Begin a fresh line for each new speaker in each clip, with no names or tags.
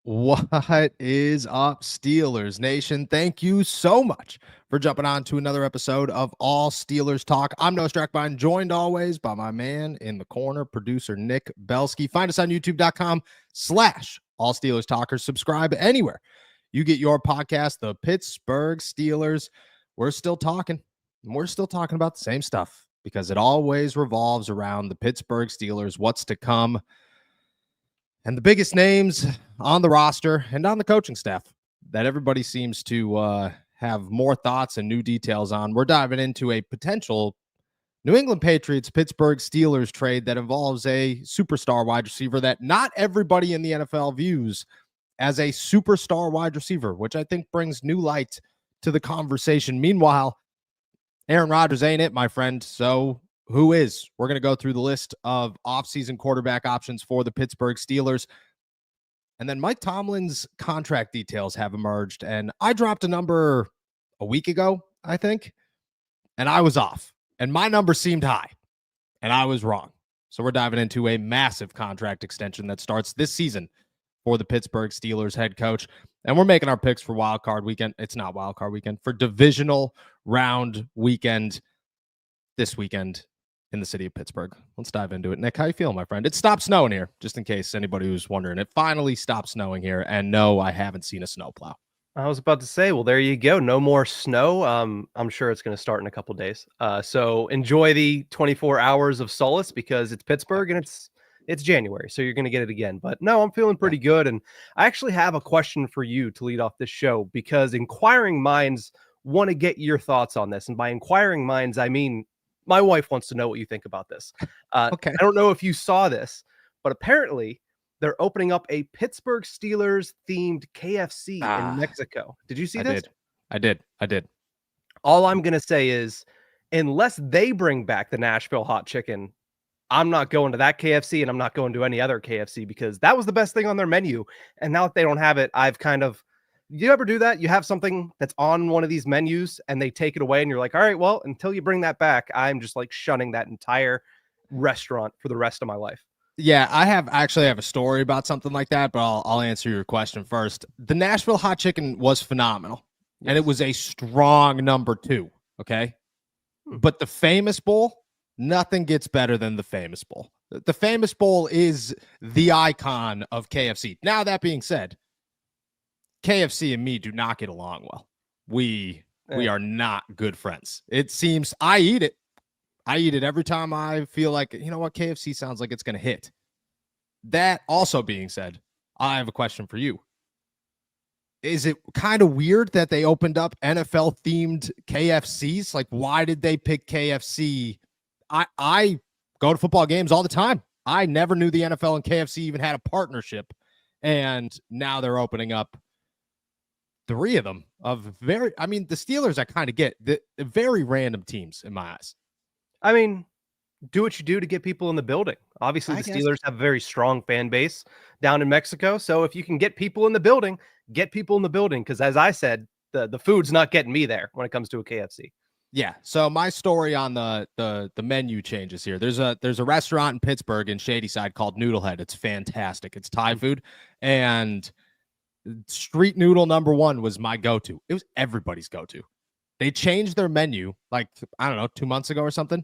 What is up, Steelers Nation? Thank you so much for jumping on to another episode of All Steelers Talk. I'm Noah Strackbine, joined always by my man in the corner, producer Nick Belsky. Find us on youtube.com/All Steelers Talkers. Subscribe anywhere you get your podcast, the Pittsburgh Steelers. We're still talking. We're still talking about the same stuff because it always revolves around the Pittsburgh Steelers, what's to come, and the biggest names on the roster and on the coaching staff that everybody seems to have more thoughts and new details on. We're diving into a potential New England Patriots Pittsburgh Steelers trade that involves a superstar wide receiver that not everybody in the NFL views as a superstar wide receiver, which I think brings new light to the conversation. Meanwhile, Aaron Rodgers ain't it, my friend. So who is? We're going to go through the list of offseason quarterback options for the Pittsburgh Steelers. And then Mike Tomlin's contract details have emerged. And I dropped a number a week ago, I think, and I was off. And my number seemed high, and I was wrong. So we're diving into a massive contract extension that starts this season for the Pittsburgh Steelers head coach. And we're making our picks for wild card weekend. It's not wild card weekend, for divisional round weekend this weekend in the city of Pittsburgh. Let's dive into it. Nick, how you feeling, my friend? It stopped snowing here, just in case anybody was wondering. It finally stopped snowing here, and no, I haven't seen a snowplow.
I was about to say, well, there you go. No more snow. I'm sure it's going to start in a couple days. So enjoy the 24 hours of solace because it's Pittsburgh and it's January, so you're going to get it again. But no, I'm feeling pretty good, and I actually have a question for you to lead off this show because inquiring minds want to get your thoughts on this, and by inquiring minds, I mean my wife wants to know what you think about this.
Okay.
I don't know if you saw this, but apparently they're opening up a Pittsburgh Steelers themed KFC in Mexico. Did you see this?
I did.
All I'm going to say is, unless they bring back the Nashville hot chicken, I'm not going to that KFC and I'm not going to any other KFC because that was the best thing on their menu. And now that they don't have it, do you ever do that? You have something that's on one of these menus and they take it away and you're like, all right, well, until you bring that back, I'm just like shunning that entire restaurant for the rest of my life.
Yeah, I actually have a story about something like that, but I'll answer your question first. The Nashville hot chicken was phenomenal, and it was a strong number 2, okay? But the Famous Bowl, nothing gets better than the Famous Bowl. The Famous Bowl is the icon of KFC. Now, that being said, KFC and me do not get along well. We are not good friends. It seems I eat it. I eat it every time I feel like, you know what, KFC sounds like it's going to hit. That also being said, I have a question for you. Is it kind of weird that they opened up NFL-themed KFCs? Like, why did they pick KFC? I go to football games all the time. I never knew the NFL and KFC even had a partnership. And now they're opening up 3 of them of the Steelers I kind of get. The very random teams in my eyes.
I mean, do what you do to get people in the building. Obviously, the Steelers have a very strong fan base down in Mexico. So if you can get people in the building, get people in the building. Because as I said, the food's not getting me there when it comes to a KFC.
Yeah. So my story on the menu changes here. There's a restaurant in Pittsburgh in Shadyside called Noodlehead. It's fantastic. It's Thai food. And street noodle number 1 was my go-to. It was everybody's go-to. They changed their menu, like, I don't know, 2 months ago or something.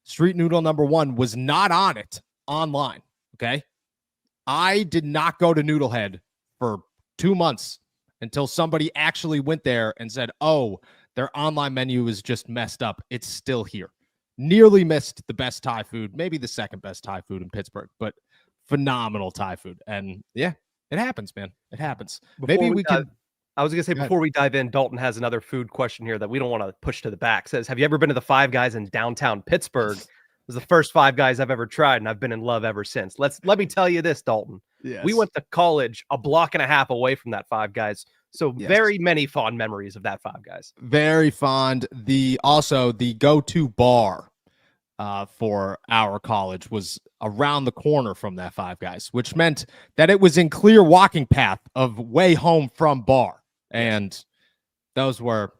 Street noodle number 1 was not on it online, okay? I did not go to Noodlehead for 2 months until somebody actually went there and said, oh, their online menu is just messed up. It's still here. Nearly missed the best Thai food, maybe the second best Thai food in Pittsburgh, but phenomenal Thai food. And yeah, it happens, man. It happens. Maybe we can...
I was going to say, before we dive in, Dalton has another food question here that we don't want to push to the back. Says, have you ever been to the Five Guys in downtown Pittsburgh? It was the first Five Guys I've ever tried, and I've been in love ever since. Let me tell you this, Dalton.
Yes.
We went to college a block and a half away from that Five Guys. So very many fond memories of that Five Guys.
Very fond. Also, the go-to bar for our college was around the corner from that Five Guys, which meant that it was in clear walking path of way home from bar. And those were,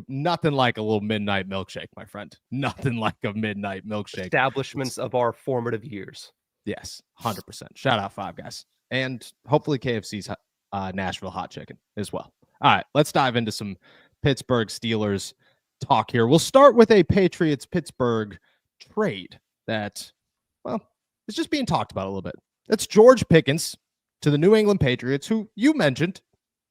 nothing like a little midnight milkshake, my friend. Nothing like a midnight milkshake.
Establishments of our formative years.
Yes, 100%. Shout out Five Guys. and hopefully KFC's Nashville hot chicken as well. All right, let's dive into some Pittsburgh Steelers talk here. We'll start with a Patriots-Pittsburgh trade that, well, is just being talked about a little bit. It's George Pickens to the New England Patriots, who you mentioned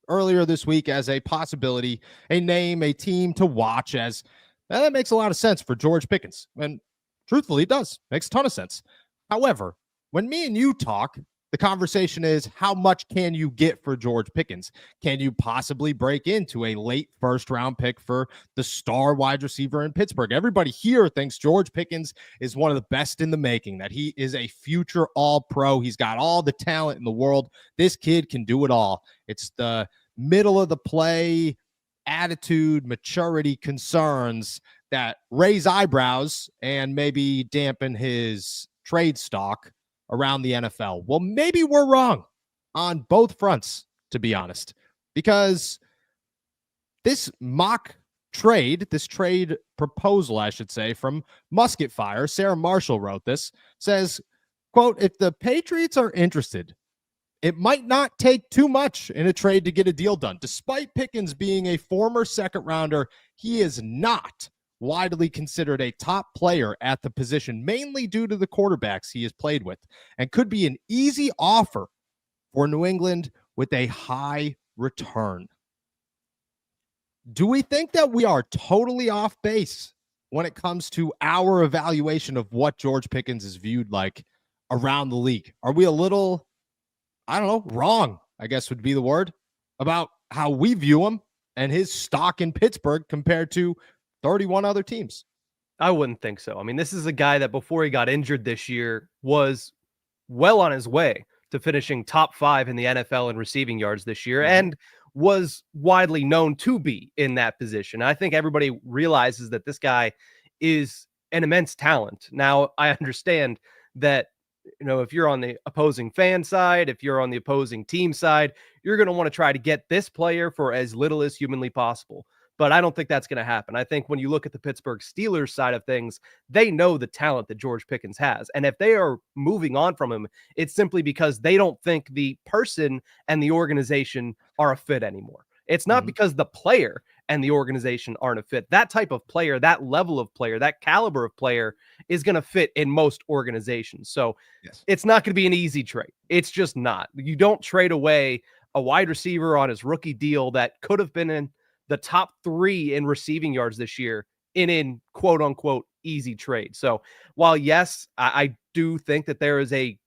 earlier this week as a possibility, a name, a team to watch, as that makes a lot of sense for George Pickens. And truthfully, it does. Makes a ton of sense. However, when me and you talk, the conversation is, how much can you get for George Pickens? Can you possibly break into a late first-round pick for the star wide receiver in Pittsburgh? Everybody here thinks George Pickens is one of the best in the making, that he is a future all-pro. He's got all the talent in the world. This kid can do it all. It's the middle of the play attitude, maturity concerns that raise eyebrows and maybe dampen his trade stock around the NFL. Well, maybe we're wrong on both fronts, to be honest, because this mock trade, this trade proposal, I should say, from Musket Fire, Sarah Marshall wrote this, says, quote, if the Patriots are interested, it might not take too much in a trade to get a deal done. Despite Pickens being a former second rounder, he is not widely considered a top player at the position, mainly due to the quarterbacks he has played with, and could be an easy offer for New England with a high return. Do we think that we are totally off base when it comes to our evaluation of what George Pickens is viewed like around the league? Are we a little, I don't know, wrong, I guess would be the word, about how we view him and his stock in Pittsburgh compared to 31 other teams?
I wouldn't think so. I mean, this is a guy that before he got injured this year was well on his way to finishing top 5 in the NFL in receiving yards this year, and was widely known to be in that position. I think everybody realizes that this guy is an immense talent. Now, I understand that, you know, if you're on the opposing fan side, if you're on the opposing team side, you're going to want to try to get this player for as little as humanly possible. But I don't think that's going to happen. I think when you look at the Pittsburgh Steelers side of things, they know the talent that George Pickens has. And if they are moving on from him, it's simply because they don't think the person and the organization are a fit anymore. It's not because the player and the organization aren't a fit. That type of player, that level of player, that caliber of player is going to fit in most organizations. So it's not going to be an easy trade. It's just not. You don't trade away a wide receiver on his rookie deal that could have been in the top 3 in receiving yards this year in quote unquote easy trade. So while yes, I do think that there is a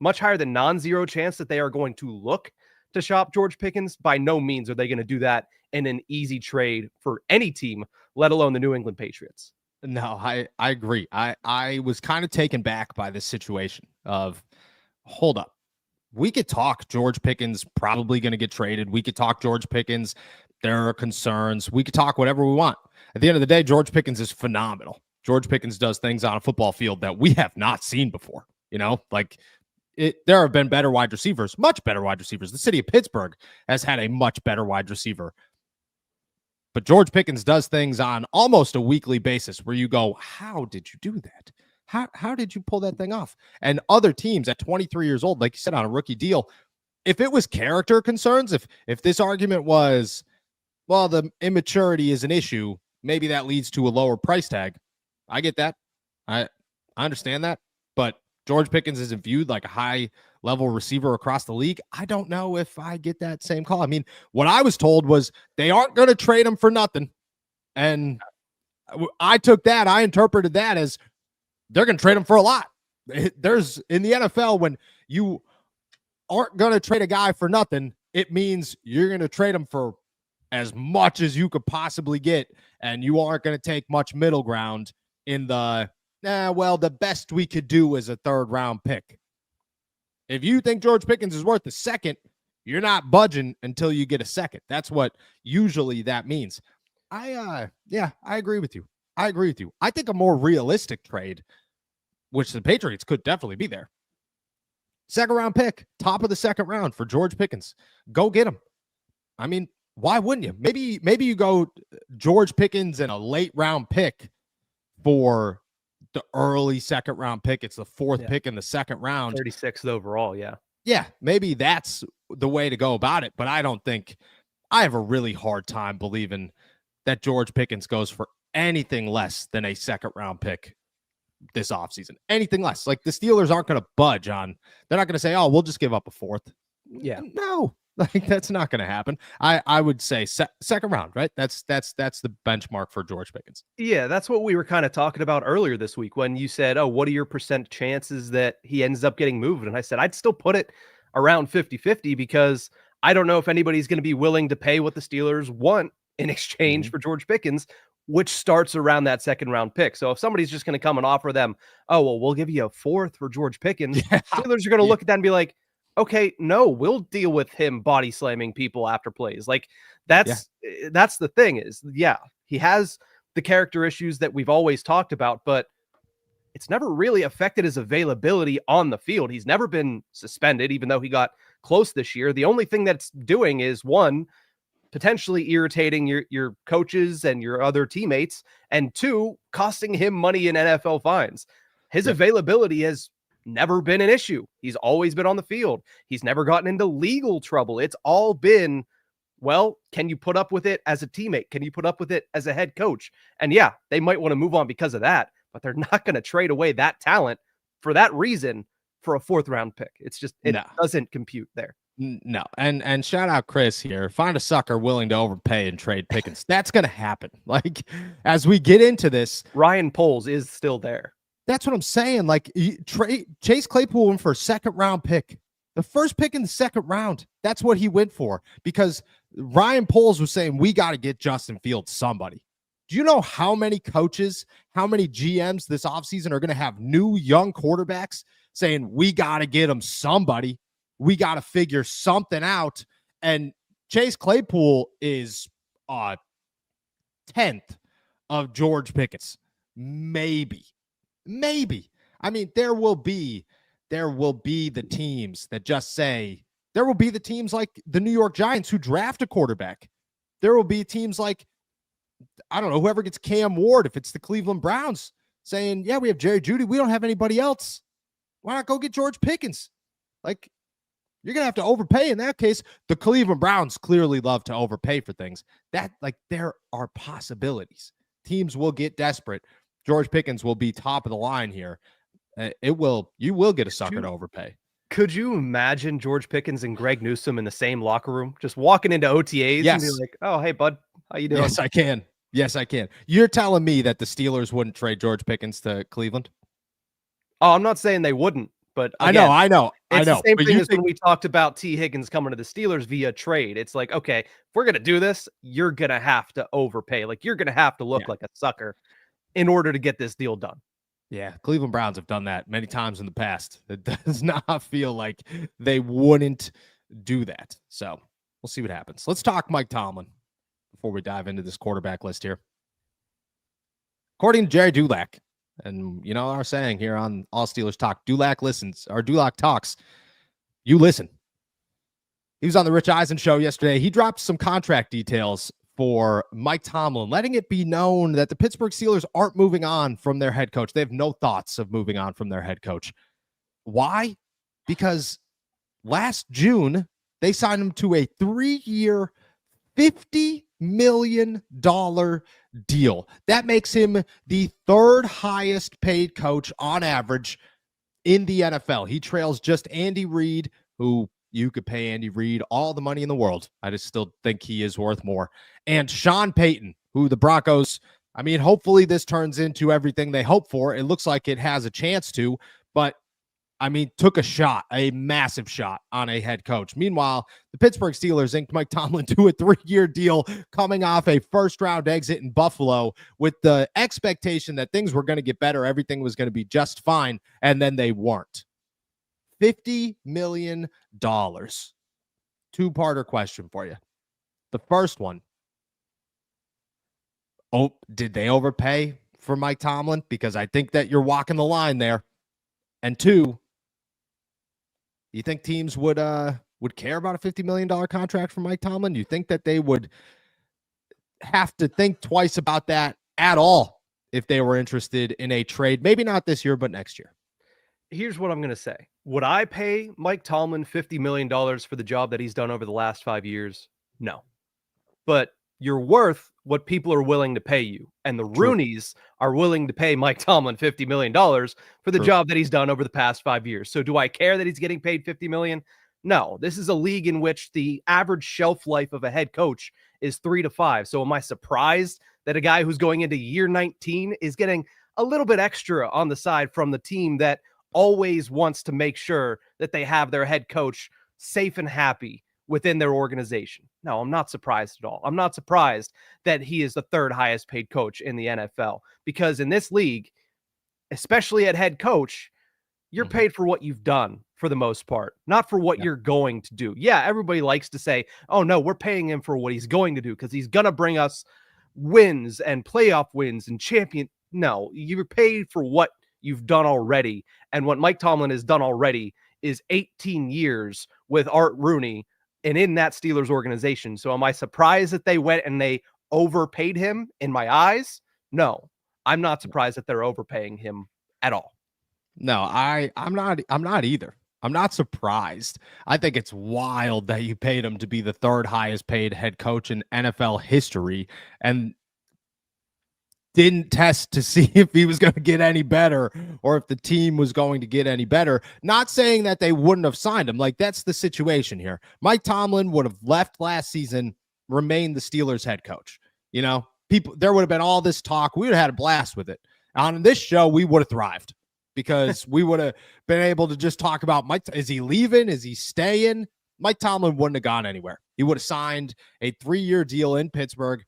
much higher than non-zero chance that they are going to look to shop George Pickens, by no means are they going to do that in an easy trade for any team, let alone the New England Patriots.
No, I agree. I was kind of taken back by this situation of, hold up. We could talk George Pickens probably going to get traded. We could talk George Pickens, there are concerns. We could talk whatever we want. At the end of the day, George Pickens is phenomenal. George Pickens does things on a football field that we have not seen before. You know, like there have been better wide receivers, much better wide receivers. The city of Pittsburgh has had a much better wide receiver. But George Pickens does things on almost a weekly basis where you go, how did you do that? How did you pull that thing off? And other teams at 23 years old, like you said, on a rookie deal, if it was character concerns, if this argument was, well, the immaturity is an issue, maybe that leads to a lower price tag. I get that. I understand that. But George Pickens isn't viewed like a high-level receiver across the league. I don't know if I get that same call. I mean, what I was told was they aren't going to trade him for nothing. And I took that. I interpreted that as they're going to trade him for a lot. There's in the NFL, when you aren't going to trade a guy for nothing, it means you're going to trade him for as much as you could possibly get, and you aren't going to take much middle ground in the, well, the best we could do is a 3rd round pick. If you think George Pickens is worth a second, you're not budging until you get a second. That's what usually that means. I agree with you. I think a more realistic trade, which the Patriots could definitely be there. 2nd round pick, top of the 2nd round for George Pickens. Go get him. I mean, why wouldn't you? Maybe you go George Pickens and a late round pick for the early 2nd round pick. It's the 4th pick in the 2nd round.
36th overall, yeah.
Yeah, maybe that's the way to go about it. But I have a really hard time believing that George Pickens goes for anything less than a second round pick this offseason. Anything less. Like the Steelers aren't going to budge on, they're not going to say, oh, we'll just give up a fourth.
Yeah.
No, like that's not going to happen. I would say second round, right? That's the benchmark for George Pickens.
Yeah, that's what we were kind of talking about earlier this week when you said, oh, what are your percent chances that he ends up getting moved? And I said, I'd still put it around 50-50 because I don't know if anybody's going to be willing to pay what the Steelers want in exchange for George Pickens, which starts around that second round pick. So if somebody's just going to come and offer them, oh, well, we'll give you a fourth for George Pickens, Steelers are going to look at that and be like, okay, no, we'll deal with him body slamming people after plays. Like that's the thing is, he has the character issues that we've always talked about, but it's never really affected his availability on the field. He's never been suspended, even though he got close this year. The only thing that's doing is one, potentially irritating your coaches and your other teammates, and two, costing him money in NFL fines. His availability has never been an issue. He's always been on the field. He's never gotten into legal trouble. It's all been, well, can you put up with it as a teammate? Can you put up with it as a head coach? And yeah, they might want to move on because of that, but they're not going to trade away that talent for that reason for a fourth round pick. It's just, it doesn't compute there.
No. And shout out Chris here. Find a sucker willing to overpay and trade Pickens. That's going to happen. Like as we get into this,
Ryan Poles is still there.
That's what I'm saying. Like Chase Claypool went for a second round pick, the first pick in the second round. That's what he went for because Ryan Poles was saying, we got to get Justin Fields somebody. Do you know how many coaches, how many GMs this offseason are going to have new young quarterbacks saying, we got to get them somebody. We got to figure something out. And Chase Claypool is 10th of George Pickens. Maybe. I mean, there will be the teams that just say, there will be the teams like the New York Giants who draft a quarterback. There will be teams like, I don't know, whoever gets Cam Ward, if it's the Cleveland Browns, saying, yeah, we have Jerry Jeudy. We don't have anybody else. Why not go get George Pickens? Like, you're going to have to overpay in that case. The Cleveland Browns clearly love to overpay for things. There are possibilities. Teams will get desperate. George Pickens will be top of the line here. You will get a sucker to overpay.
Could you imagine George Pickens and Greg Newsome in the same locker room, just walking into OTAs and be like, oh, hey, bud, how you doing?
Yes, I can. You're telling me that the Steelers wouldn't trade George Pickens to Cleveland?
Oh, I'm not saying they wouldn't. But
again, I know.
It's the same thing as when we talked about T. Higgins coming to the Steelers via trade. It's like, okay, if we're going to do this, you're going to have to overpay. Like, you're going to have to look like a sucker in order to get this deal done.
Yeah, Cleveland Browns have done that many times in the past. It does not feel like they wouldn't do that. So we'll see what happens. Let's talk Mike Tomlin before we dive into this quarterback list here. According to Jerry Dulac, and you know our saying here on All Steelers Talk, Dulac listens, or Dulac talks, you listen. He was on the Rich Eisen show yesterday. He dropped some contract details for Mike Tomlin, letting it be known that the Pittsburgh Steelers aren't moving on from their head coach. They have no thoughts of moving on from their head coach. Why? Because last June, they signed him to a 3-year, $50 million deal. That makes him the third highest paid coach on average in the NFL. He trails just Andy Reid, who you could pay Andy Reid all the money in the world. I just still think he is worth more. And Sean Payton, who the Broncos, I mean, hopefully this turns into everything they hope for. It looks like it has a chance to, but I mean, took a shot, a massive shot on a head coach. Meanwhile, the Pittsburgh Steelers inked Mike Tomlin to a 3-year deal coming off a first-round exit in Buffalo with the expectation that things were going to get better, everything was going to be just fine, and then they weren't. $50 million. Two-parter question for you. The first one, did they overpay for Mike Tomlin? Because I think that you're walking the line there. And two, you think teams would care about a $50 million contract for Mike Tomlin? You think that they would have to think twice about that at all if they were interested in a trade? Maybe not this year, but next year.
Here's what I'm going to say. Would I pay Mike Tomlin $50 million for the job that he's done over the last 5 years? No. But you're worth what people are willing to pay you. And the
True.
Rooneys are willing to pay Mike Tomlin $50 million for the
True.
job that he's done over the past 5 years. So do I care that he's getting paid $50 million? No. This is a league in which the average shelf life of a head coach is 3 to 5. So am I surprised that a guy who's going into year 19 is getting a little bit extra on the side from the team that always wants to make sure that they have their head coach safe and happy within their organization? No, I'm not surprised at all. I'm not surprised that he is the third highest paid coach in the NFL, because in this league, especially at head coach, you're paid for what you've done for the most part, not for what you're going to do. Yeah, everybody likes to say, oh no, we're paying him for what he's going to do because he's going to bring us wins and playoff wins and champion. No, you're paid for what you've done already. And what Mike Tomlin has done already is 18 years with Art Rooney and in that Steelers organization. So am I surprised that they went and they overpaid him in my eyes? No, I'm not surprised that they're overpaying him at all.
No, I'm not either. I'm not surprised. I think it's wild that you paid him to be the third highest paid head coach in NFL history and didn't test to see if he was going to get any better or if the team was going to get any better. Not saying that they wouldn't have signed him. Like, that's the situation here. Mike Tomlin would have left last season, remained the Steelers head coach. You know, there would have been all this talk. We would have had a blast with it. On this show, we would have thrived because we would have been able to just talk about Mike. Is he leaving? Is he staying? Mike Tomlin wouldn't have gone anywhere. He would have signed a 3-year deal in Pittsburgh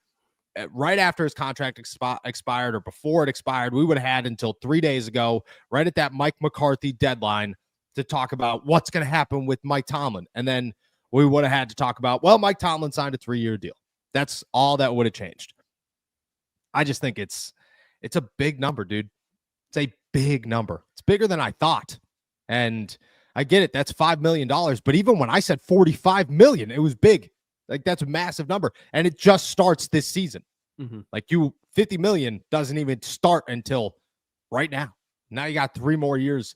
right after his contract expired or before it expired. We would have had until 3 days ago, right at that Mike McCarthy deadline, to talk about what's going to happen with Mike Tomlin. And then we would have had to talk about, well, Mike Tomlin signed a 3-year deal. That's all that would have changed. I just think it's a big number, dude. It's a big number. It's bigger than I thought. And I get it. That's $5 million. But even when I said $45 million, it was big. Like, that's a massive number. And it just starts this season. Like, 50 million doesn't even start until right now. Now you got 3 more years.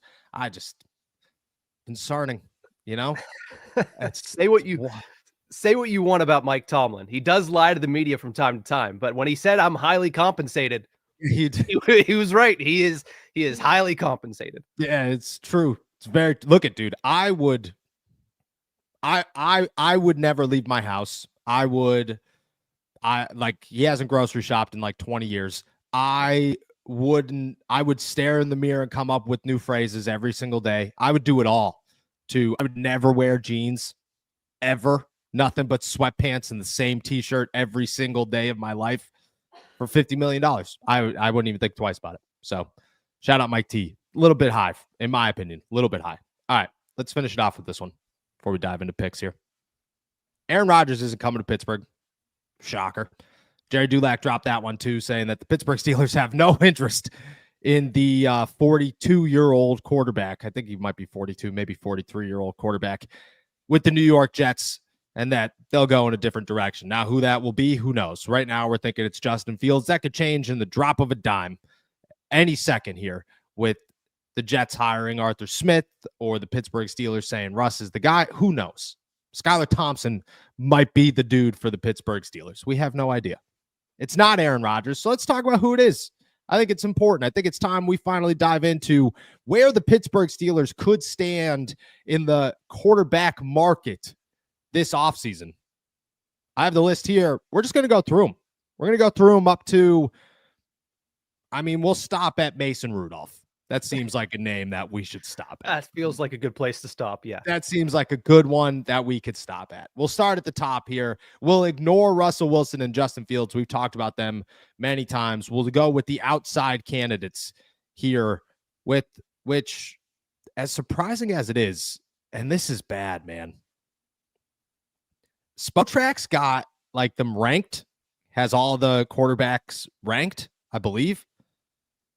Concerning, you know?
Say what you want about Mike Tomlin. He does lie to the media from time to time, but when he said I'm highly compensated, he was right. He is highly compensated.
Yeah, it's true. It's very, look at, dude, I would never leave my house. He hasn't grocery shopped in like 20 years. I would stare in the mirror and come up with new phrases every single day. I would do it all. I would never wear jeans ever. Nothing but sweatpants and the same t-shirt every single day of my life for $50 million. I wouldn't even think twice about it. So shout out Mike T. A little bit high, in my opinion. A little bit high. All right, let's finish it off with this one before we dive into picks here. Aaron Rodgers isn't coming to Pittsburgh. Shocker. Jerry Dulac dropped that one too, saying that the Pittsburgh Steelers have no interest in the 42-year-old quarterback. I think he might be 42, maybe 43-year-old quarterback with the New York Jets, and that they'll go in a different direction. Now, who that will be, who knows? Right now, we're thinking it's Justin Fields. That could change in the drop of a dime any second here with the Jets hiring Arthur Smith or the Pittsburgh Steelers saying Russ is the guy. Who knows? Skylar Thompson might be the dude for the Pittsburgh Steelers. We have no idea. It's not Aaron Rodgers, so let's talk about who it is. I think it's important. I think it's time we finally dive into where the Pittsburgh Steelers could stand in the quarterback market this offseason. I have the list here. We're just going to go through them. We're going to go through them up to, we'll stop at Mason Rudolph. That seems like a name that we should stop at.
That feels like a good place to stop, yeah.
That seems like a good one that we could stop at. We'll start at the top here. We'll ignore Russell Wilson and Justin Fields. We've talked about them many times. We'll go with the outside candidates here, with which, as surprising as it is, and this is bad, man. Spotrack's got like them ranked, has all the quarterbacks ranked, I believe.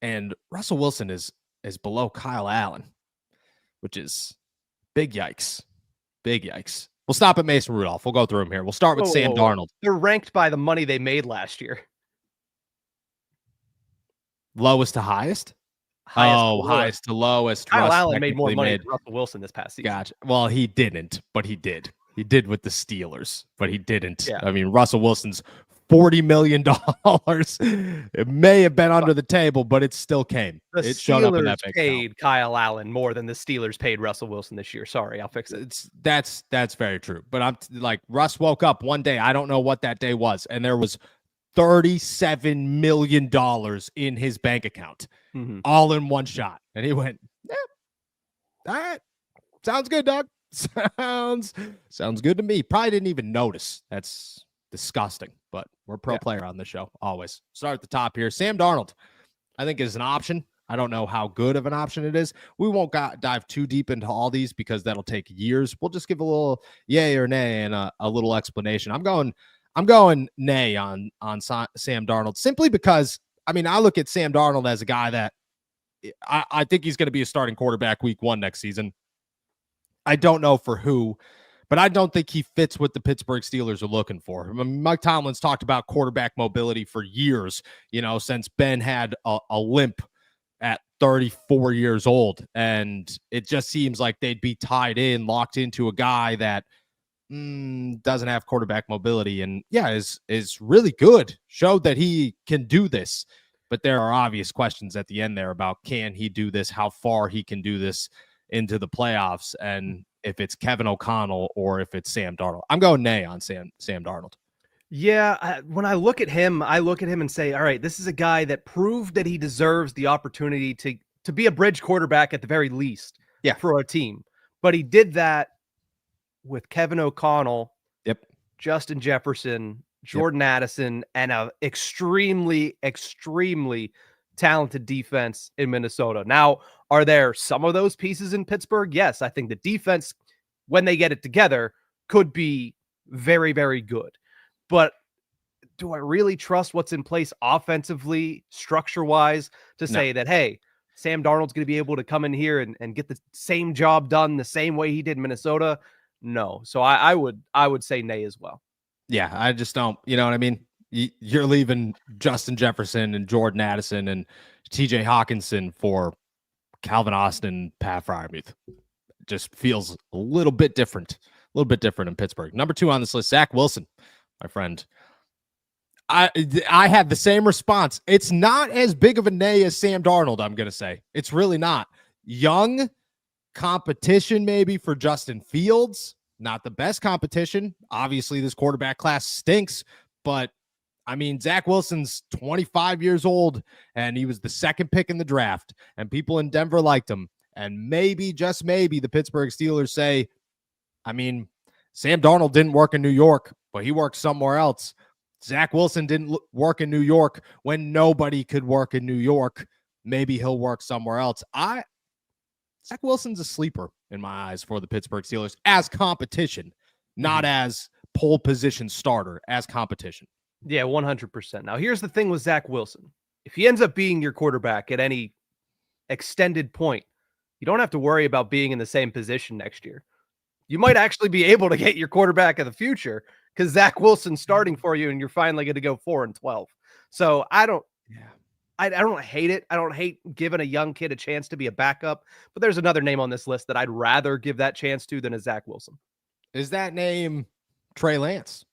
And Russell Wilson is below Kyle Allen, which is big yikes. Big yikes. We'll stop at Mason Rudolph. We'll go through them here. We'll start with Sam Darnold.
They're ranked by the money they made last year.
Lowest to highest? Highest to lowest.
Kyle
Russ
Allen made more
technically
money than Russell Wilson this past season.
Gotcha. Well, he didn't, but he did. He did with the Steelers, but he didn't.
Yeah.
I mean, Russell Wilson's $40 million. It may have been under the table, but it still came.
The
showed up in
Steelers
that
paid Kyle Allen more than the Steelers paid Russell Wilson this year. Sorry, I'll fix it.
That's very true. But I'm like, Russ woke up one day. I don't know what that day was, and there was $37 million in his bank account, all in one shot. And he went, yeah, all right, sounds good, dog. Sounds good to me. Probably didn't even notice. That's disgusting, but we're pro player on the show. Always start at the top here. Sam Darnold, I think, is an option. I don't know how good of an option it is. We won't dive too deep into all these because that'll take years. We'll just give a little yay or nay and a little explanation. I'm going nay on Sam Darnold simply because, I mean, I look at Sam Darnold as a guy that I think he's going to be a starting quarterback week 1 next season. I don't know for who, but I don't think he fits what the Pittsburgh Steelers are looking for. I mean, Mike Tomlin's talked about quarterback mobility for years, since Ben had a limp at 34 years old. And it just seems like they'd be tied in, locked into a guy that doesn't have quarterback mobility and is really good. Showed that he can do this, but there are obvious questions at the end there about can he do this, how far he can do this into the playoffs, and if it's Kevin O'Connell or if it's Sam Darnold. I'm going nay on Sam Darnold.
Yeah, when I look at him and say, all right, this is a guy that proved that he deserves the opportunity to be a bridge quarterback at the very least for a team. But he did that with Kevin O'Connell, Justin Jefferson, Jordan Addison, and an extremely, extremely talented defense in Minnesota. Now, are there some of those pieces in Pittsburgh? Yes, I think the defense, when they get it together, could be very, very good. But do I really trust what's in place offensively, structure-wise, to say that, hey, Sam Darnold's going to be able to come in here and get the same job done the same way he did in Minnesota? No. So I would say nay as well.
Yeah, I just don't. You know what I mean? You're leaving Justin Jefferson and Jordan Addison and TJ Hawkinson for Calvin Austin, Pat Freiermuth. Just feels a little bit different in Pittsburgh. Number 2 on this list, Zach Wilson, my friend. I had the same response. It's not as big of a nay as Sam Darnold, I'm going to say. It's really not. Young competition maybe for Justin Fields. Not the best competition. Obviously, this quarterback class stinks, but I mean, Zach Wilson's 25 years old, and he was the 2nd pick in the draft, and people in Denver liked him. And maybe, just maybe, the Pittsburgh Steelers say, I mean, Sam Darnold didn't work in New York, but he worked somewhere else. Zach Wilson didn't work in New York when nobody could work in New York. Maybe he'll work somewhere else. Zach Wilson's a sleeper in my eyes for the Pittsburgh Steelers as competition, not as pole position starter, as competition.
Yeah, 100%. Now, here's the thing with Zach Wilson. If he ends up being your quarterback at any extended point, you don't have to worry about being in the same position next year. You might actually be able to get your quarterback of the future because Zach Wilson's starting for you and you're finally going to go 4-12. So I don't hate it. I don't hate giving a young kid a chance to be a backup, but there's another name on this list that I'd rather give that chance to than a Zach Wilson.
Is that name Trey Lance?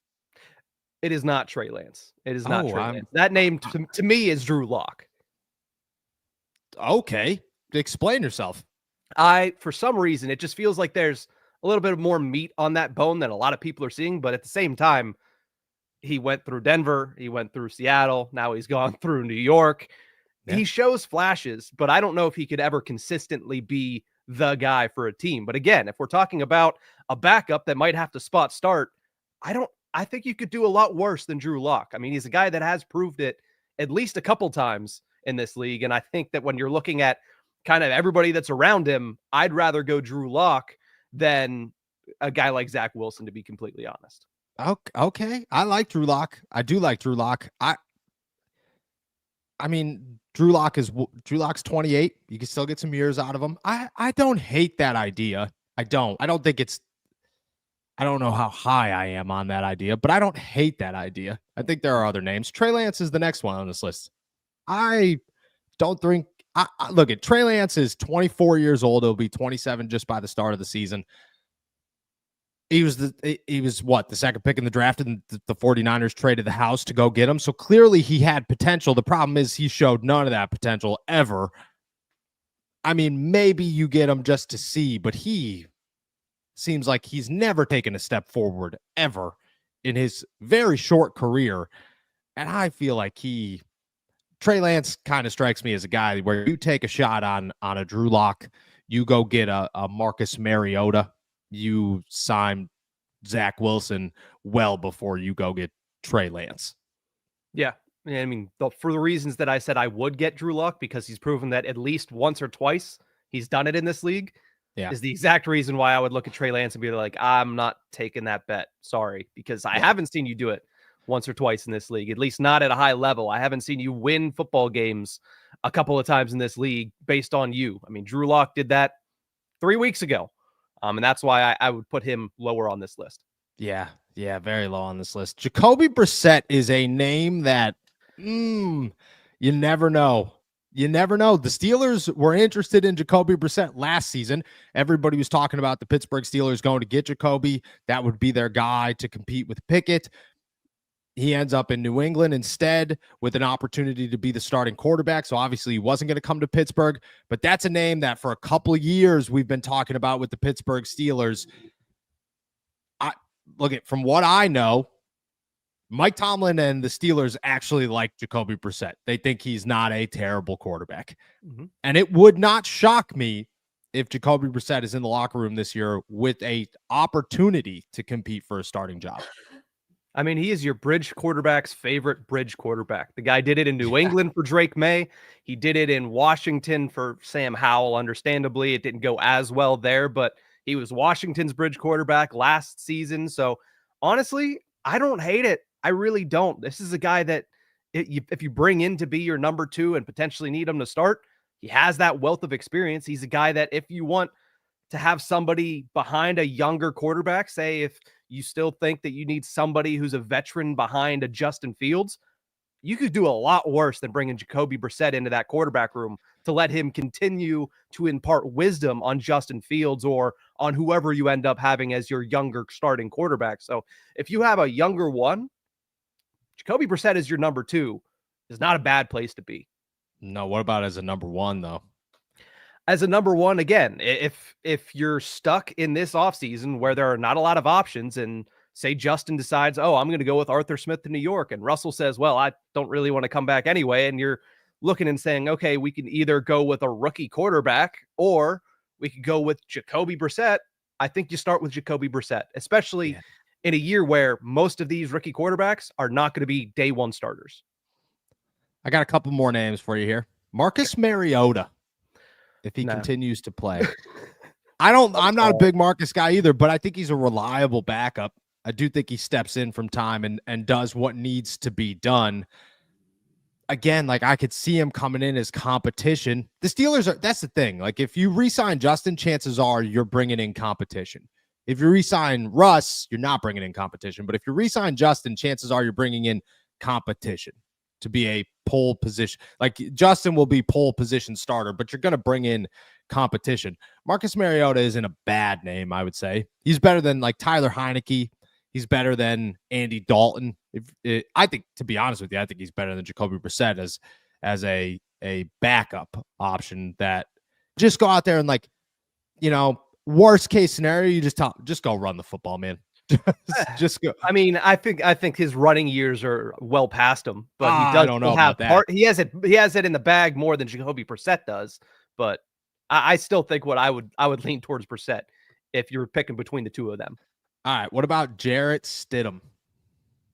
It is not Trey Lance. It is not Trey Lance. That name to me is Drew Lock.
Okay. Explain yourself.
For some reason, it just feels like there's a little bit more meat on that bone than a lot of people are seeing. But at the same time, he went through Denver. He went through Seattle. Now he's gone through New York. Yeah. He shows flashes, but I don't know if he could ever consistently be the guy for a team. But again, if we're talking about a backup that might have to spot start, I think you could do a lot worse than Drew Lock. I mean, he's a guy that has proved it at least a couple times in this league. And I think that when you're looking at kind of everybody that's around him, I'd rather go Drew Lock than a guy like Zach Wilson, to be completely honest.
Okay. I like Drew Lock. I do like Drew Lock. I mean, Drew Lock's 28. You can still get some years out of him. I don't hate that idea. I don't think it's, I don't know how high I am on that idea, but I don't hate that idea. I think there are other names. Trey Lance is the next one on this list. I don't think Look at Trey Lance is 24 years old. He'll be 27 just by the start of the season. He was the second pick in the draft, and the 49ers traded the house to go get him. So clearly he had potential. The problem is he showed none of that potential ever. I mean, maybe you get him just to see, but he seems like he's never taken a step forward ever in his very short career. And I feel like Trey Lance kind of strikes me as a guy where you take a shot on a Drew Lock, you go get a Marcus Mariota, you sign Zach Wilson well before you go get Trey Lance.
Yeah. I mean, for the reasons that I said I would get Drew Lock, because he's proven that at least once or twice he's done it in this league, is the exact reason why I would look at Trey Lance and be like, I'm not taking that bet. Sorry, because I haven't seen you do it once or twice in this league, at least not at a high level. I haven't seen you win football games a couple of times in this league based on you. I mean, Drew Lock did that 3 weeks ago. And that's why I would put him lower on this list.
Yeah, very low on this list. Jacoby Brissett is a name that you never know. You never know. The Steelers were interested in Jacoby Brissett last season. Everybody was talking about the Pittsburgh Steelers going to get Jacoby. That would be their guy to compete with Pickett. He ends up in New England instead with an opportunity to be the starting quarterback. So obviously he wasn't going to come to Pittsburgh, but that's a name that for a couple of years we've been talking about with the Pittsburgh Steelers. From what I know, Mike Tomlin and the Steelers actually like Jacoby Brissett. They think he's not a terrible quarterback. Mm-hmm. And it would not shock me if Jacoby Brissett is in the locker room this year with a opportunity to compete for a starting job.
I mean, he is your bridge quarterback's favorite bridge quarterback. The guy did it in New England for Drake May. He did it in Washington for Sam Howell. Understandably, it didn't go as well there, but he was Washington's bridge quarterback last season. So honestly, I don't hate it. I really don't. This is a guy that if you bring in to be your number two and potentially need him to start, he has that wealth of experience. He's a guy that if you want to have somebody behind a younger quarterback, say if you still think that you need somebody who's a veteran behind a Justin Fields, you could do a lot worse than bringing Jacoby Brissett into that quarterback room to let him continue to impart wisdom on Justin Fields or on whoever you end up having as your younger starting quarterback. So if you have a younger one, Jacoby Brissett is your number two. Is not a bad place to be.
No, what about as a number one, though?
As a number one, again, if you're stuck in this offseason where there are not a lot of options and say Justin decides, oh, I'm going to go with Arthur Smith to New York, and Russell says, well, I don't really want to come back anyway, and you're looking and saying, okay, we can either go with a rookie quarterback or we could go with Jacoby Brissett. I think you start with Jacoby Brissett, especially in a year where most of these rookie quarterbacks are not going to be day one starters.
I got a couple more names for you here. Marcus Mariota, if he continues to play. I'm not a big Marcus guy either, but I think he's a reliable backup. I do think he steps in from time and does what needs to be done. Again, like I could see him coming in as competition. The Steelers that's the thing. Like if you re-sign Justin, chances are you're bringing in competition. If you re-sign Russ, you're not bringing in competition. But if you re-sign Justin, chances are you're bringing in competition to be a pole position. Like Justin will be pole position starter, but you're going to bring in competition. Marcus Mariota isn't a bad name, I would say. He's better than like Tyler Heineke. He's better than Andy Dalton. I think, to be honest with you, I think he's better than Jacoby Brissett as a backup option that just go out there and like, worst case scenario, you just go run the football, man. just go.
I mean, I think his running years are well past him, but he does
I don't know about that.
He has it in the bag more than Jacoby Brissett does. But I still think I would lean towards Brissett if you're picking between the two of them.
All right. What about Jarrett Stidham?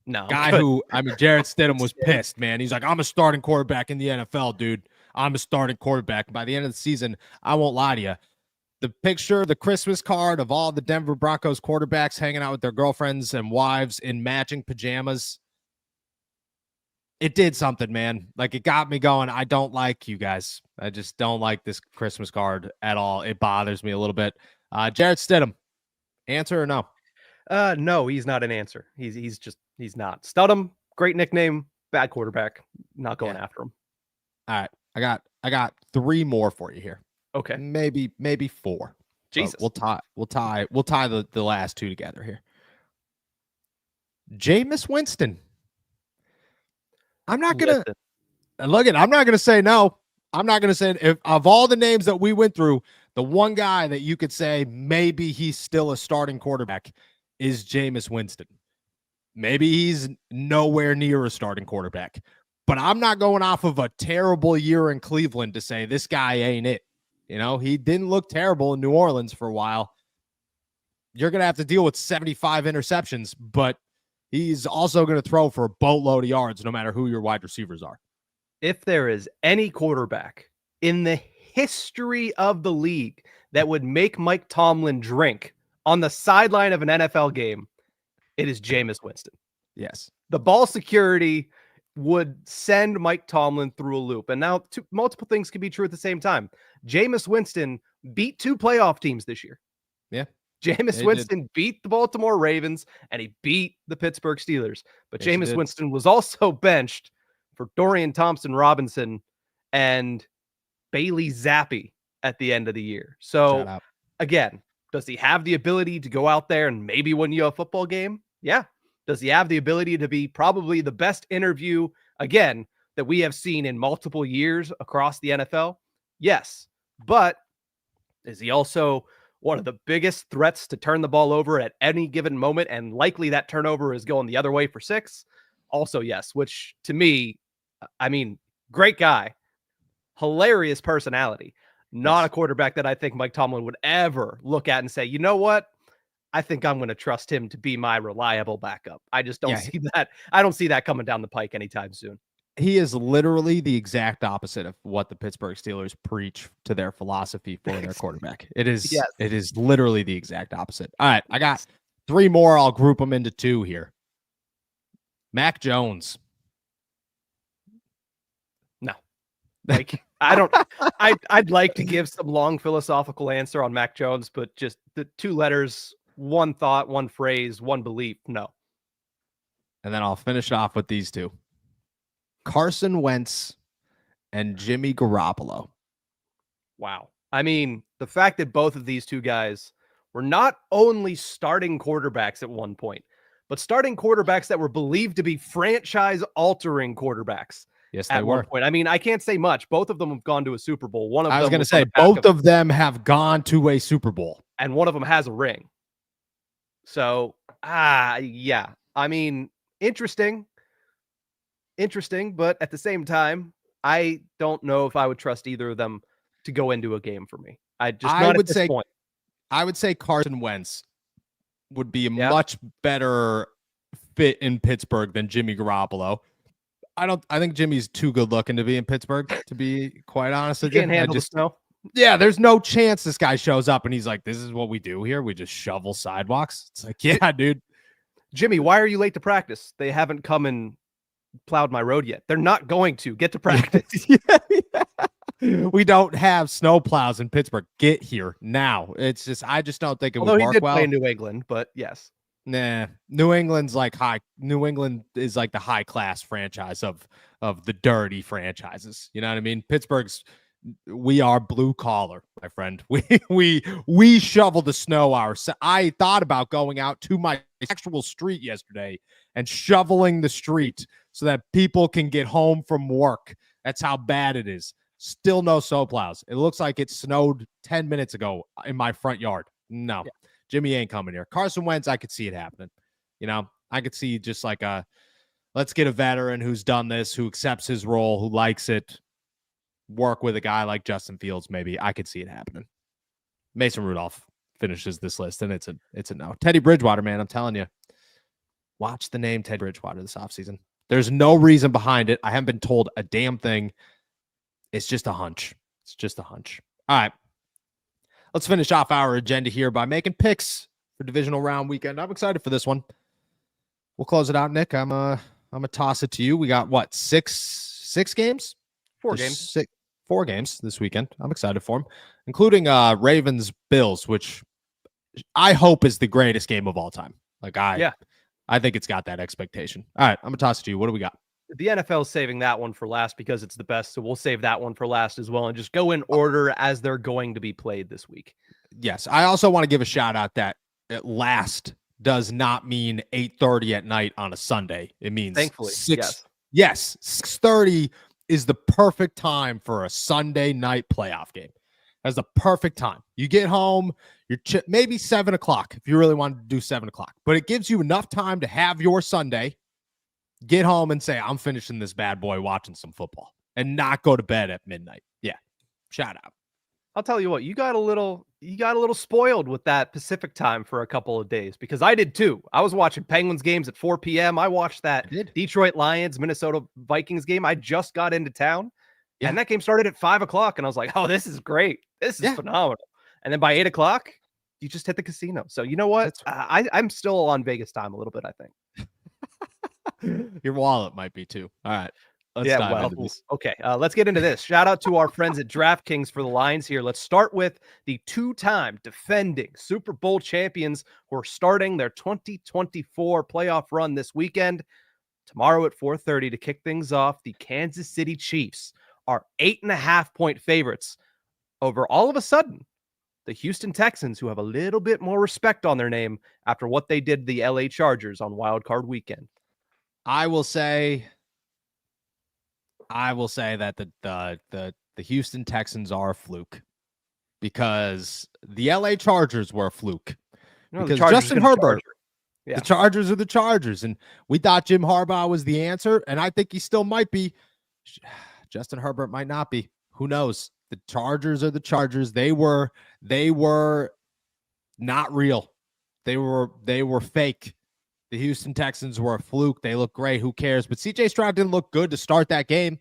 No.
Jarrett Stidham was pissed, man. He's like, I'm a starting quarterback in the NFL, dude. I'm a starting quarterback. By the end of the season, I won't lie to you. The picture, the Christmas card of all the Denver Broncos quarterbacks hanging out with their girlfriends and wives in matching pajamas. It did something, man. Like it got me going. I don't like you guys. I just don't like this Christmas card at all. It bothers me a little bit. Jarrett Stidham, answer or no?
No, he's not an answer. He's not. Studham, great nickname, bad quarterback. Not going after him.
All right. I got I got 3 more for you here.
Okay.
Maybe 4.
Jesus.
We'll tie the last 2 together here. Jameis Winston. I'm not going to look at, I'm not going to say no. I'm not going to say, if of all the names that we went through, the one guy that you could say maybe he's still a starting quarterback is Jameis Winston. Maybe he's nowhere near a starting quarterback, but I'm not going off of a terrible year in Cleveland to say this guy ain't it. You know, he didn't look terrible in New Orleans for a while. You're going to have to deal with 75 interceptions, but he's also going to throw for a boatload of yards no matter who your wide receivers are.
If there is any quarterback in the history of the league that would make Mike Tomlin drink on the sideline of an NFL game, it is Jameis Winston.
Yes.
The ball security would send Mike Tomlin through a loop. And now multiple things can be true at the same time. Jameis Winston beat 2 playoff teams this year.
Yeah.
Jameis Winston beat the Baltimore Ravens and he beat the Pittsburgh Steelers. But Jameis Winston was also benched for Dorian Thompson-Robinson and Bailey Zappi at the end of the year. So again, does he have the ability to go out there and maybe win you a football game? Yeah. Does he have the ability to be probably the best interview, again, that we have seen in multiple years across the NFL? Yes. But is he also one of the biggest threats to turn the ball over at any given moment? And likely that turnover is going the other way for 6. Also, yes, which to me, I mean, great guy, hilarious personality, not a quarterback that I think Mike Tomlin would ever look at and say, you know what? I think I'm going to trust him to be my reliable backup. I just don't see that. I don't see that coming down the pike anytime soon.
He is literally the exact opposite of what the Pittsburgh Steelers preach to their philosophy for their quarterback. It is, It is literally the exact opposite. All right. I got 3 more. I'll group them into 2 here. Mac Jones.
No, like I'd like to give some long philosophical answer on Mac Jones, but just the 2 letters, 1 thought, 1 phrase, 1 belief. No.
And then I'll finish off with these 2. Carson Wentz and Jimmy Garoppolo.
Wow. I mean, the fact that both of these 2 guys were not only starting quarterbacks at one point, but starting quarterbacks that were believed to be franchise-altering quarterbacks.
Yes, they
at
were.
one point. I mean, I can't say much. Both of them have gone to a Super Bowl. One of them,
I was going to say, both of them have gone to a Super Bowl.
And one of them has a ring. So, yeah. I mean, interesting, but at the same time, I don't know if I would trust either of them to go into a game for me. I would say point.
I would say Carson Wentz would be a much better fit in Pittsburgh than Jimmy Garoppolo. I think Jimmy's too good looking to be in Pittsburgh, to be quite honest with you.
Can't handle the snow.
Yeah, there's no chance this guy shows up and he's like, this is what we do here. We just shovel sidewalks. It's like, yeah, dude.
Jimmy, why are you late to practice? They haven't come and plowed my road yet. They're not going to get to practice.
We don't have snow plows in Pittsburgh. Get here now. It's just, I just don't think it would work well.
He did play in New England, but yes.
Nah, New England is like the high class franchise of the dirty franchises. You know what I mean? We are blue collar, my friend. We shovel the snow ourselves. I thought about going out to my actual street yesterday and shoveling the street so that people can get home from work. That's how bad it is. Still no snow plows. It looks like it snowed 10 minutes ago in my front yard. No. Yeah. Jimmy ain't coming here. Carson Wentz, I could see it happening. You know, I could see just like let's get a veteran who's done this, who accepts his role, who likes it, work with a guy like Justin Fields. Maybe I could see it happening. Mason Rudolph finishes this list, and it's a no. Teddy Bridgewater, man, I'm telling you, watch the name Teddy Bridgewater this offseason. There's no reason behind it. I haven't been told a damn thing. It's just a hunch. It's just a hunch. All right. Let's finish off our agenda here by making picks for divisional round weekend. I'm excited for this one. We'll close it out, Nick. I'm gonna toss it to you. We got what, six games?
4 games.
4 games this weekend. I'm excited for them, including Ravens Bills, which I hope is the greatest game of all time. I think it's got that expectation. All right, I'm gonna toss it to you. What do we got?
The NFL is saving that one for last because it's the best. So we'll save that one for last as well and just go in order as they're going to be played this week.
Yes. I also want to give a shout out that last does not mean 8:30 at night on a Sunday. It means
Thankfully,
6.
yes.
6:30 is the perfect time for a Sunday night playoff game. That's the perfect time. You get home, you're maybe 7 o'clock if you really want to do 7 o'clock, but it gives you enough time to have your Sunday, get home and say, I'm finishing this bad boy watching some football and not go to bed at midnight. Yeah. Shout out.
I'll tell you what, you got a little spoiled with that Pacific time for a couple of days because I did too. I was watching Penguins games at 4 p.m. I watched that Detroit Lions, Minnesota Vikings game. I just got into town and that game started at 5 o'clock. And I was like, oh, this is great. This is phenomenal. And then by 8 o'clock, you just hit the casino. So you know what? I'm still on Vegas time a little bit, I think.
Your wallet might be too. All right. Let's dive into this.
Okay, let's get into this. Shout out to our friends at DraftKings for the lines here. Let's start with the two-time defending Super Bowl champions who are starting their 2024 playoff run this weekend. Tomorrow at 4:30 to kick things off, the Kansas City Chiefs are 8.5-point favorites over, all of a sudden, the Houston Texans, who have a little bit more respect on their name after what they did to the LA Chargers on Wild Card Weekend.
I will say that the Houston Texans are a fluke because the LA Chargers were a fluke. Because Justin Herbert, the Chargers are the Chargers, and we thought Jim Harbaugh was the answer, and I think he still might be. Justin Herbert might not be. Who knows? The Chargers are the Chargers. They were not real. They were fake. The Houston Texans were a fluke. They look great. Who cares? But CJ Stroud didn't look good to start that game.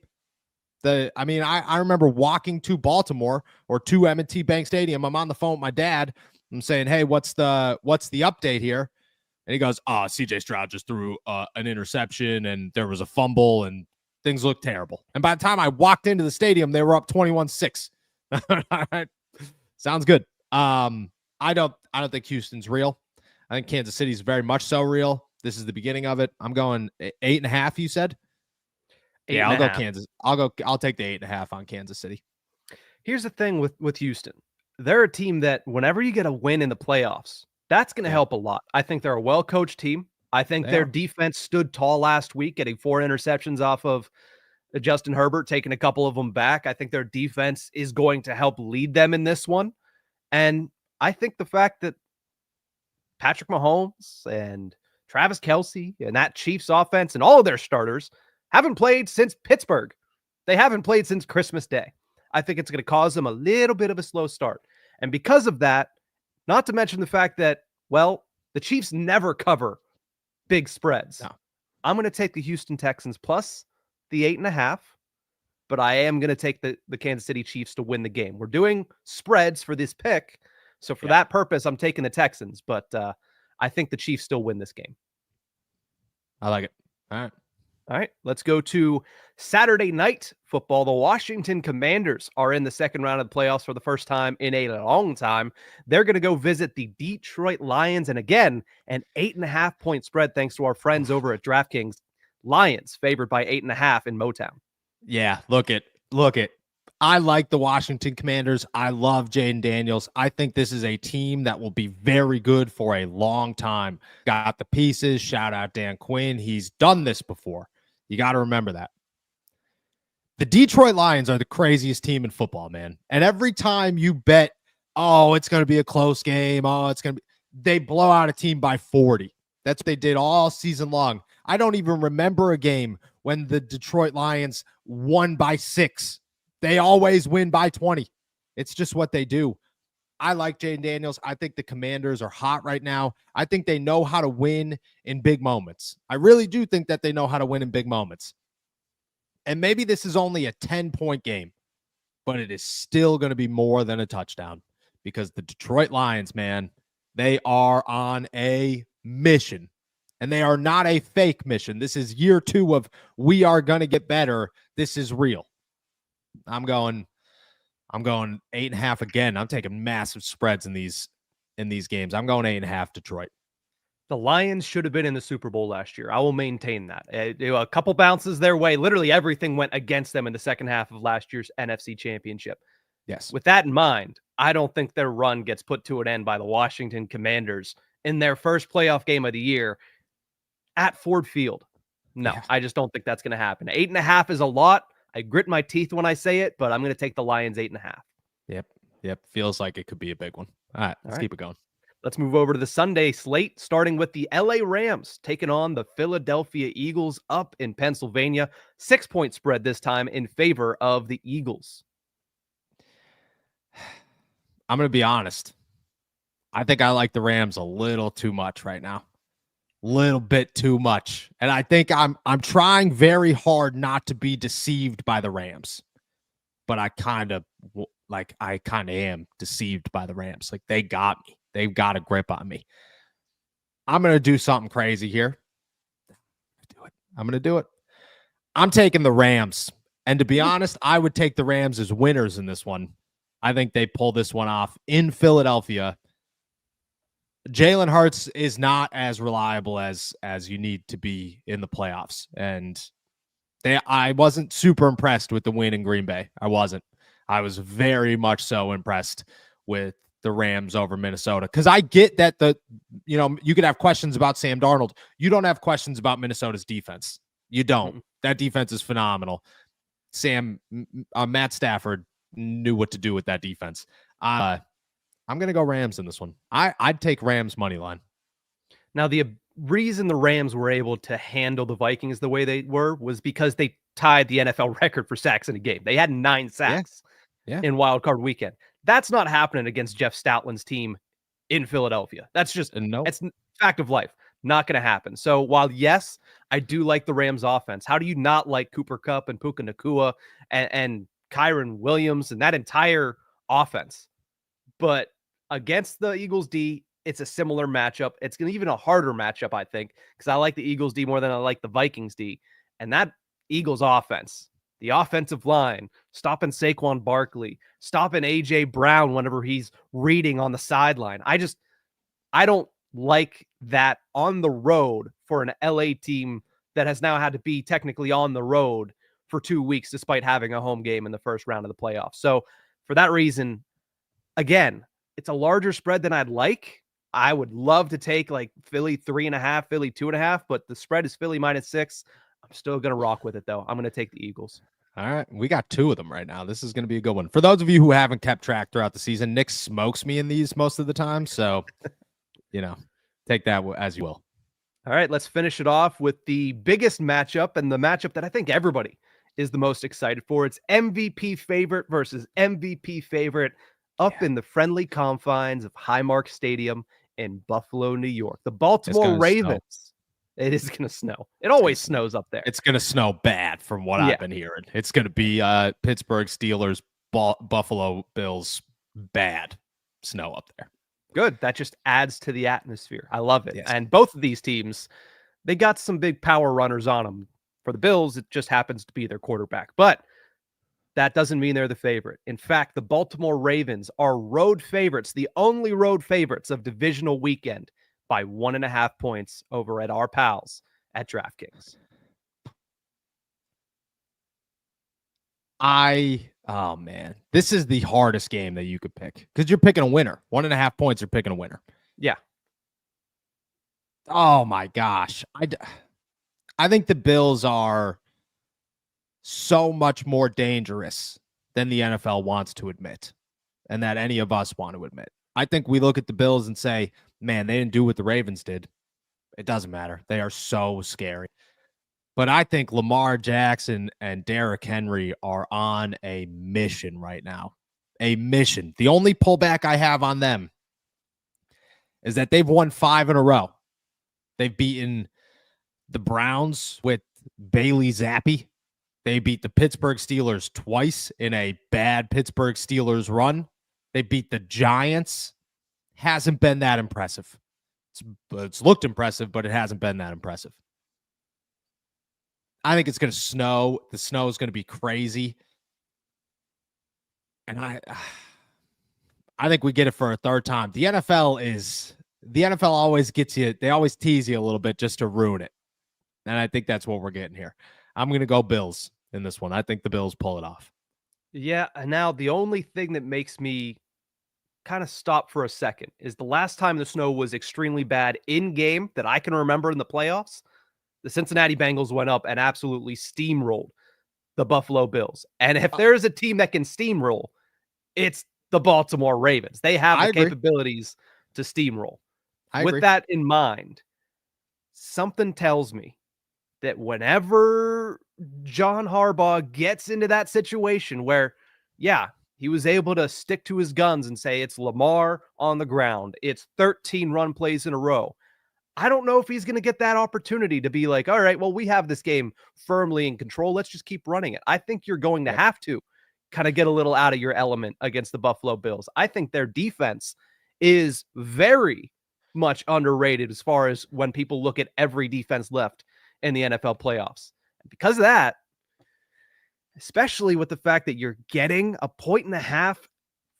I remember walking to Baltimore or to M&T Bank Stadium. I'm on the phone with my dad. I'm saying, hey, what's the update here? And he goes, CJ Stroud just threw an interception and there was a fumble and things looked terrible. And by the time I walked into the stadium, they were up 21-6. All right. Sounds good. I don't think Houston's real. I think Kansas City is very much so real. This is the beginning of it. I'm going 8.5. You said, I'll go Kansas. I'll take the 8.5 on Kansas City.
Here's the thing with Houston. They're a team that whenever you get a win in the playoffs, that's going to help a lot. I think they're a well-coached team. I think their defense stood tall last week, getting 4 interceptions off of Justin Herbert, taking a couple of them back. I think their defense is going to help lead them in this one. And I think the fact that Patrick Mahomes and Travis Kelce and that Chiefs offense and all of their starters haven't played since Pittsburgh. They haven't played since Christmas Day. I think it's going to cause them a little bit of a slow start. And because of that, not to mention the fact that, well, the Chiefs never cover big spreads. No. I'm going to take the Houston Texans plus the 8.5, but I am going to take the Kansas City Chiefs to win the game. We're doing spreads for this pick. So for that purpose, I'm taking the Texans, but I think the Chiefs still win this game.
I like it. All
right. Let's go to Saturday night football. The Washington Commanders are in the second round of the playoffs for the first time in a long time. They're going to go visit the Detroit Lions. And again, an 8.5-point spread thanks to our friends over at DraftKings. Lions favored by 8.5 in Motown.
Yeah, look it. I like the Washington Commanders. I love Jaden Daniels. I think this is a team that will be very good for a long time. Got the pieces. Shout out Dan Quinn. He's done this before. You got to remember that. The Detroit Lions are the craziest team in football, man. And every time you bet, it's going to be a close game. They blow out a team by 40. That's what they did all season long. I don't even remember a game when the Detroit Lions won by 6. They always win by 20. It's just what they do. I like Jaden Daniels. I think the Commanders are hot right now. I think they know how to win in big moments. I really do think that they know how to win in big moments. And maybe this is only a 10-point game, but it is still going to be more than a touchdown because the Detroit Lions, man, they are on a mission. And they are not a fake mission. This is year 2 of we are going to get better. This is real. I'm going 8.5 again. I'm taking massive spreads in these games. I'm going 8.5 Detroit.
The Lions should have been in the Super Bowl last year. I will maintain that. A couple bounces their way. Literally everything went against them in the second half of last year's NFC Championship.
Yes.
With that in mind, I don't think their run gets put to an end by the Washington Commanders in their first playoff game of the year at Ford Field. No,
Yeah.
I just don't think that's going to happen. 8.5 is a lot. I grit my teeth when I say it, but I'm going to take the Lions 8.5.
Yep. Feels like it could be a big one. All right, let's keep it going.
Let's move over to the Sunday slate, starting with the LA Rams taking on the Philadelphia Eagles up in Pennsylvania. 6-point spread this time in favor of the Eagles.
I'm going to be honest. I think I like the Rams a little too much right now. Little bit too much. And I think I'm trying very hard not to be deceived by the Rams. But I kind of am deceived by the Rams. Like, they got me. They've got a grip on me. I'm going to do something crazy here. I'm going to do it. I'm taking the Rams. And to be honest, I would take the Rams as winners in this one. I think they pull this one off in Philadelphia. Jalen Hurts is not as reliable as you need to be in the playoffs. And I wasn't super impressed with the win in Green Bay. I wasn't. I was very much so impressed with the Rams over Minnesota. Because I get that you could have questions about Sam Darnold. You don't have questions about Minnesota's defense. You don't. Mm-hmm. That defense is phenomenal. Matt Stafford knew what to do with that defense. I'm going to go Rams in this one. I'd take Rams money line.
Now, the reason the Rams were able to handle the Vikings the way they were was because they tied the NFL record for sacks in a game. They had 9 sacks in Wild Card Weekend. That's not happening against Jeff Stoutland's team in Philadelphia. That's just it's fact of life. Not going to happen. So while, yes, I do like the Rams offense, how do you not like Cooper Kupp and Puka Nacua and Kyron Williams and that entire offense? But against the Eagles D, it's a similar matchup. It's going to even a harder matchup, I think, because I like the Eagles D more than I like the Vikings D. And that Eagles offense, the offensive line, stopping Saquon Barkley, stopping A.J. Brown whenever he's reading on the sideline. I don't like that on the road for an LA team that has now had to be technically on the road for 2 weeks despite having a home game in the first round of the playoffs. So for that reason, again, it's a larger spread than I'd like. I would love to take like Philly 3.5, Philly 2.5, but the spread is Philly -6. I'm still going to rock with it, though. I'm going to take the Eagles.
All right. We got 2 of them right now. This is going to be a good one. For those of you who haven't kept track throughout the season, Nick smokes me in these most of the time. So, take that as you will.
All right. Let's finish it off with the biggest matchup and the matchup that I think everybody is the most excited for. It's MVP favorite versus MVP favorite up in the friendly confines of Highmark Stadium in Buffalo, New York. The Baltimore Ravens. Snow. It is going to snow. It always snows up there.
It's going to snow bad from what I've been hearing. It's going to be Pittsburgh Steelers, Buffalo Bills, bad snow up there.
Good. That just adds to the atmosphere. I love it. Yes. And both of these teams, they got some big power runners on them. For the Bills, it just happens to be their quarterback. But that doesn't mean they're the favorite. In fact, the Baltimore Ravens are road favorites, the only road favorites of divisional weekend by 1.5 points over at our pals at DraftKings.
Oh man, this is the hardest game that you could pick because you're picking a winner. 1.5 points, you're picking a winner.
Yeah.
Oh my gosh. I think the Bills are so much more dangerous than the NFL wants to admit and that any of us want to admit. I think we look at the Bills and say, man, they didn't do what the Ravens did. It doesn't matter. They are so scary. But I think Lamar Jackson and Derrick Henry are on a mission right now. A mission. The only pullback I have on them is that they've won 5 in a row. They've beaten the Browns with Bailey Zappi. They beat the Pittsburgh Steelers twice in a bad Pittsburgh Steelers run. They beat the Giants. Hasn't been that impressive. It's looked impressive, but it hasn't been that impressive. I think it's going to snow. The snow is going to be crazy. And I think we get it for a third time. The NFL is the NFL always gets you. They always tease you a little bit just to ruin it. And I think that's what we're getting here. I'm going to go Bills in this one. I think the Bills pull it off.
Yeah, and now the only thing that makes me kind of stop for a second is the last time the snow was extremely bad in game that I can remember in the playoffs, the Cincinnati Bengals went up and absolutely steamrolled the Buffalo Bills. And if there's a team that can steamroll, it's the Baltimore Ravens. They have the capabilities to steamroll. With that in mind, something tells me that whenever John Harbaugh gets into that situation where, yeah, he was able to stick to his guns and say it's Lamar on the ground, it's 13 run plays in a row, I don't know if he's going to get that opportunity to be like, all right, well, we have this game firmly in control. Let's just keep running it. I think you're going to have to kind of get a little out of your element against the Buffalo Bills. I think their defense is very much underrated as far as when people look at every defense left in the NFL playoffs. And because of that, especially with the fact that you're getting a 1.5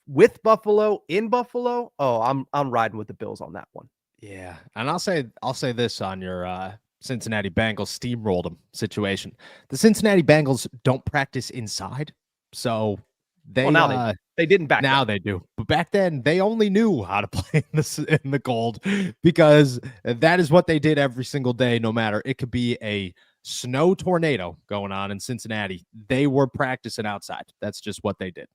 with Buffalo in Buffalo, I'm riding with the Bills on that one.
Yeah, and I'll say this on your Cincinnati Bengals steamrolled them situation. The Cincinnati Bengals don't practice inside, so they
they didn't back
now
then.
They do, but back then they only knew how to play in the cold because that is what they did every single day. No matter, it could be a snow tornado going on in Cincinnati, they were practicing outside. That's just what they did.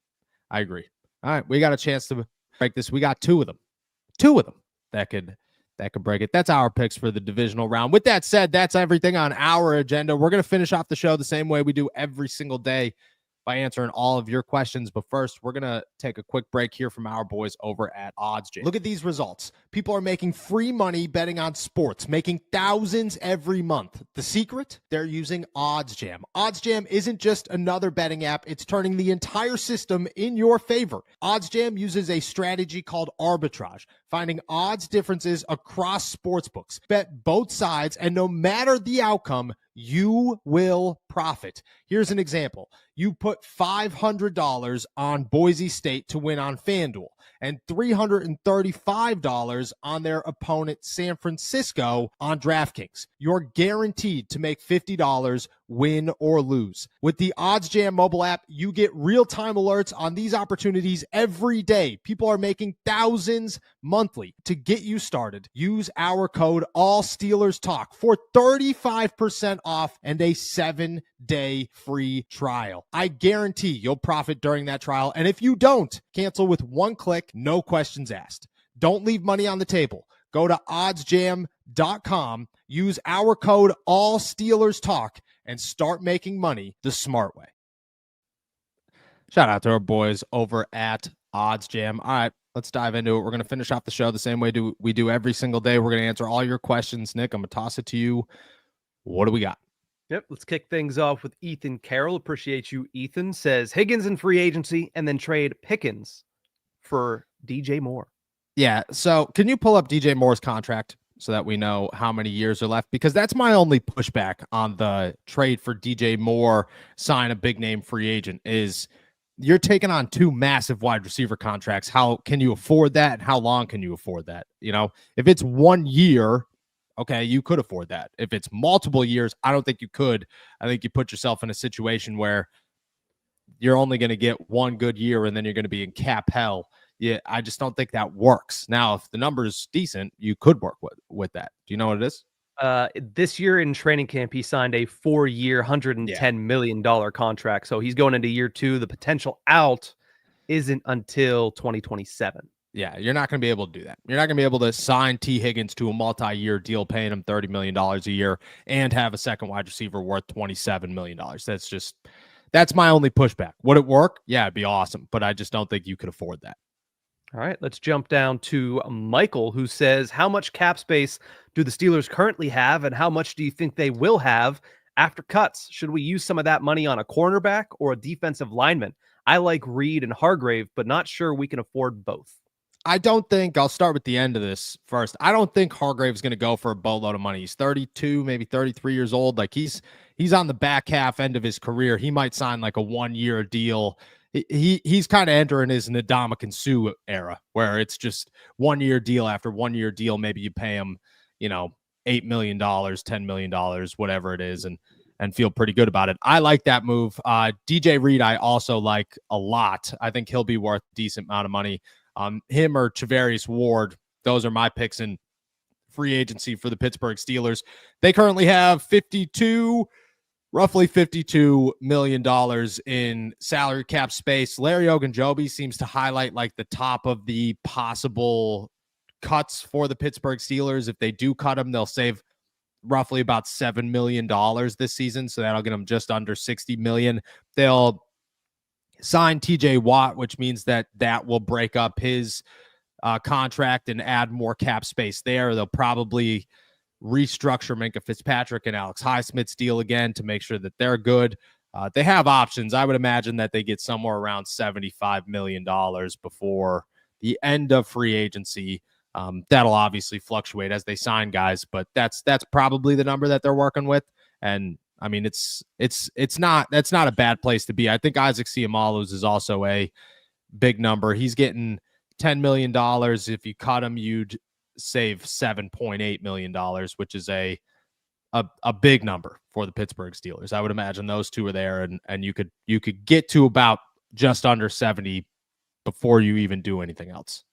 I agree. All right, we got a chance to break this. We got two of them that could break it. That's our picks for the divisional round. With that said, that's everything on our agenda. We're going to finish off the show the same way we do every single day by answering all of your questions. But first, we're going to take a quick break here from our boys over at OddsJam. Look at these results. People are making free money betting on sports, making thousands every month. The secret? They're using OddsJam. OddsJam isn't just another betting app. It's turning the entire system in your favor. OddsJam uses a strategy called arbitrage, finding odds differences across sportsbooks. Bet both sides, and no matter the outcome, you will profit. Here's an example. You put $500 on Boise State to win on FanDuel and $335 on their opponent San Francisco on DraftKings. You're guaranteed to make $50 win or lose. With the OddsJam mobile app, you get real-time alerts on these opportunities every day. People are making thousands monthly. To get you started, use our code ALLSteelersTalk for 35% off and a 7-day free trial. I guarantee you'll profit during that trial, and if you don't, cancel with one click, no questions asked. Don't leave money on the table. Go to oddsjam.com, use our code ALLSteelersTalk, and start making money the smart way. Shout out to our boys over at OddsJam. All right, let's dive into it. We're going to finish off the show the same way we do every single day. We're going to answer all your questions. Nick, I'm going to toss it to you. What do we got?
Yep, let's kick things off with Ethan Carroll. Appreciate you, Ethan. Says Higgins in free agency and then trade Pickens for DJ Moore.
Yeah, so can you pull up DJ Moore's contract so that we know how many years are left? Because that's my only pushback on the trade for DJ Moore, sign a big-name free agent, is you're taking on two massive wide receiver contracts. How can you afford that? And how long can you afford that? You know, if it's 1 year, okay, you could afford that. If it's multiple years, I don't think you could. I think you put yourself in a situation where you're only going to get one good year and then you're going to be in cap hell. Yeah, I just don't think that works. Now, if the number is decent, you could work with that. Do you know what it is?
This year in training camp, he signed a 4-year, $110 million contract. So he's going into year 2. The potential out isn't until 2027.
Yeah, you're not going to be able to do that. You're not going to be able to sign T. Higgins to a multi-year deal, paying him $30 million a year and have a second wide receiver worth $27 million. That's my only pushback. Would it work? Yeah, it'd be awesome. But I just don't think you could afford that.
All right, let's jump down to Michael, who says, how much cap space do the Steelers currently have, and how much do you think they will have after cuts? Should we use some of that money on a cornerback or a defensive lineman? I like Reed and Hargrave, but not sure we can afford both.
I don't think, I'll start with the end of this first. I don't think Hargrave's going to go for a boatload of money. He's 32, maybe 33 years old. Like he's on the back half end of his career. He might sign like a 1-year deal he's kind of entering his Ndamukong Suh era, where it's just 1 year deal after 1 year deal. Maybe you pay him, $8 million, $10 million, whatever it is, and feel pretty good about it. I like that move. DJ Reed, I also like a lot. I think he'll be worth a decent amount of money. Him or Charvarius Ward, those are my picks in free agency for the Pittsburgh Steelers. They currently have roughly $52 million in salary cap space. Larry Ogunjobi seems to highlight like the top of the possible cuts for the Pittsburgh Steelers. If they do cut him, they'll save roughly about $7 million this season. So that'll get them just under $60 million. They'll sign TJ Watt, which means that will break up his contract and add more cap space there. They'll probably restructure Minkah Fitzpatrick and Alex Highsmith's deal again to make sure that they're good. They have options. I would imagine that they get somewhere around $75 million before the end of free agency. That'll obviously fluctuate as they sign guys, but that's probably the number that they're working with. And I mean, that's not a bad place to be. I think Isaac Seumalo's is also a big number. He's getting $10 million. If you cut him, you'd save $7.8 million, which is a big number for the Pittsburgh Steelers. I would imagine those two are there, and you could get to about just under 70 before you even do anything else.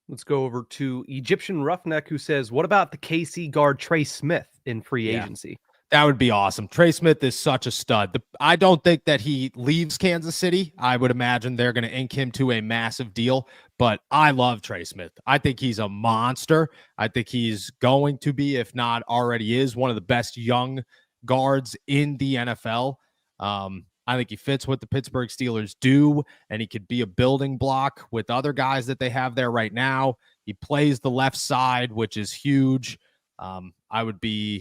Let's go over to Egyptian Roughneck, who says, what about the KC guard Trey Smith in free agency?
That would be awesome. Trey Smith is such a stud. I don't think that he leaves Kansas City. I would imagine they're going to ink him to a massive deal, but I love Trey Smith. I think he's a monster. I think he's going to be, if not already is, one of the best young guards in the NFL. I think he fits what the Pittsburgh Steelers do, and he could be a building block with other guys that they have there right now. He plays the left side, which is huge. He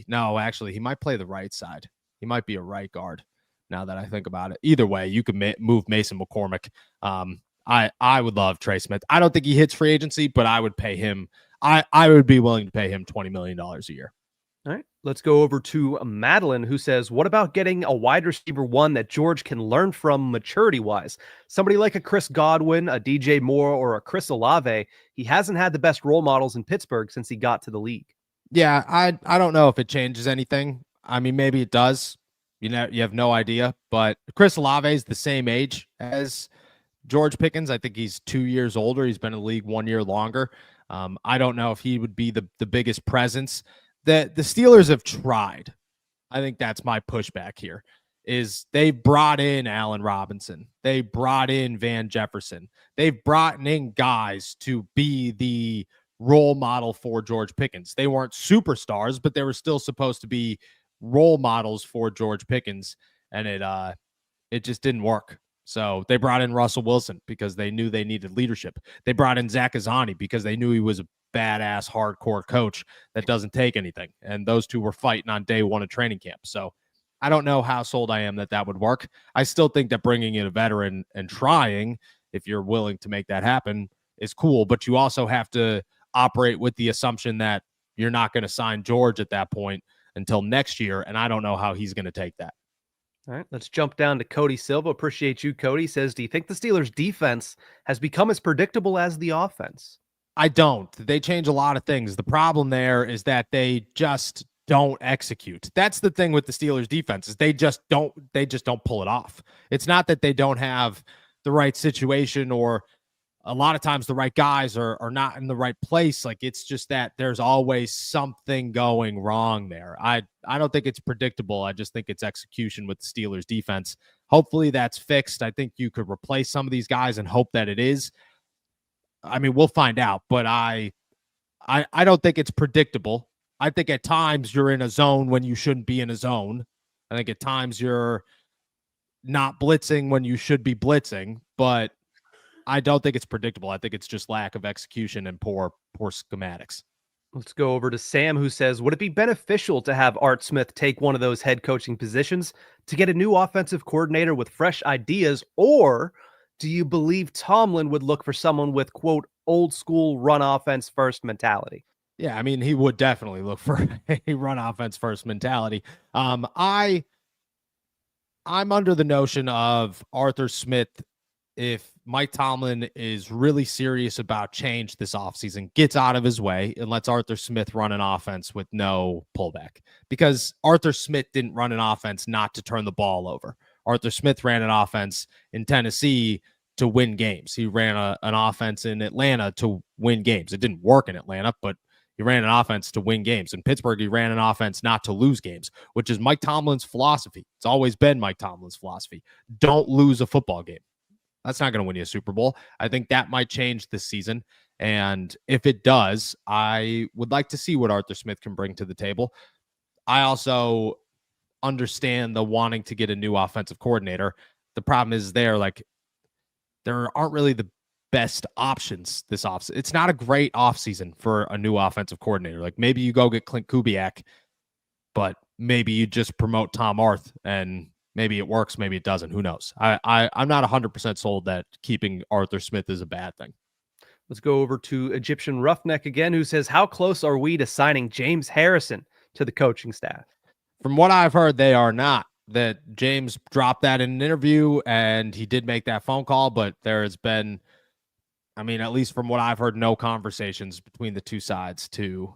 might play the right side. He might be a right guard now that I think about it. Either way, you could move Mason McCormick. I would love Trey Smith. I don't think he hits free agency, but I would pay him. I would be willing to pay him $20 million a year.
All right, let's go over to Madeline, who says, what about getting a wide receiver one that George can learn from maturity-wise? Somebody like a Chris Godwin, a DJ Moore, or a Chris Olave. He hasn't had the best role models in Pittsburgh since he got to the league.
Yeah, I don't know if it changes anything. I mean, maybe it does. You have no idea. But Chris Olave is the same age as George Pickens. I think he's 2 years older. He's been in the league 1 year longer. I don't know if he would be the biggest presence. The Steelers have tried. I think that's my pushback here, is they brought in Allen Robinson. They brought in Van Jefferson. They've brought in guys to be the role model for George Pickens. They weren't superstars, but they were still supposed to be role models for George Pickens, and it just didn't work. So they brought in Russell Wilson because they knew they needed leadership. They brought in Zach Azzani because they knew he was a badass, hardcore coach that doesn't take anything. And those two were fighting on day one of training camp. So I don't know how sold I am that would work. I still think that bringing in a veteran and trying, if you're willing to make that happen, is cool. But you also have to operate with the assumption that you're not going to sign George at that point until next year. And I don't know how he's going to take that.
All right, let's jump down to Cody Silva. Appreciate you, Cody. Says, do you think the Steelers' defense has become as predictable as the offense?
I don't. They change a lot of things. The problem there is that they just don't execute. That's the thing with the Steelers' defense, is they just don't pull it off. It's not that they don't have the right situation, or a lot of times the right guys are not in the right place. Like, it's just that there's always something going wrong there. I don't think it's predictable. I just think it's execution with the Steelers defense. Hopefully that's fixed. I think you could replace some of these guys and hope that it is. I mean, we'll find out, but I don't think it's predictable. I think at times you're in a zone when you shouldn't be in a zone. I think at times you're not blitzing when you should be blitzing, but I don't think it's predictable. I think it's just lack of execution and poor schematics.
Let's go over to Sam, who says, would it be beneficial to have Art Smith take one of those head coaching positions to get a new offensive coordinator with fresh ideas, or do you believe Tomlin would look for someone with, quote, old school run offense first mentality?
Yeah, I mean, he would definitely look for a run offense first mentality. I'm under the notion of Arthur Smith if Mike Tomlin is really serious about change this offseason, gets out of his way and lets Arthur Smith run an offense with no pullback. Because Arthur Smith didn't run an offense not to turn the ball over. Arthur Smith ran an offense in Tennessee to win games. He ran an offense in Atlanta to win games. It didn't work in Atlanta, but he ran an offense to win games. In Pittsburgh, he ran an offense not to lose games, which is Mike Tomlin's philosophy. It's always been Mike Tomlin's philosophy. Don't lose a football game. That's not going to win you a Super Bowl. I think that might change this season. And if it does, I would like to see what Arthur Smith can bring to the table. I also understand the wanting to get a new offensive coordinator. The problem is there aren't really the best options this offseason. It's not a great offseason for a new offensive coordinator. Like maybe you go get Clint Kubiak, but maybe you just promote Tom Arth and maybe it works, maybe it doesn't. Who knows? I'm not 100% sold that keeping Arthur Smith is a bad thing.
Let's go over to Egyptian Roughneck again, who says, how close are we to signing James Harrison to the coaching staff?
From what I've heard, they are not. That James dropped that in an interview, and he did make that phone call, but there has been, at least from what I've heard, no conversations between the two sides to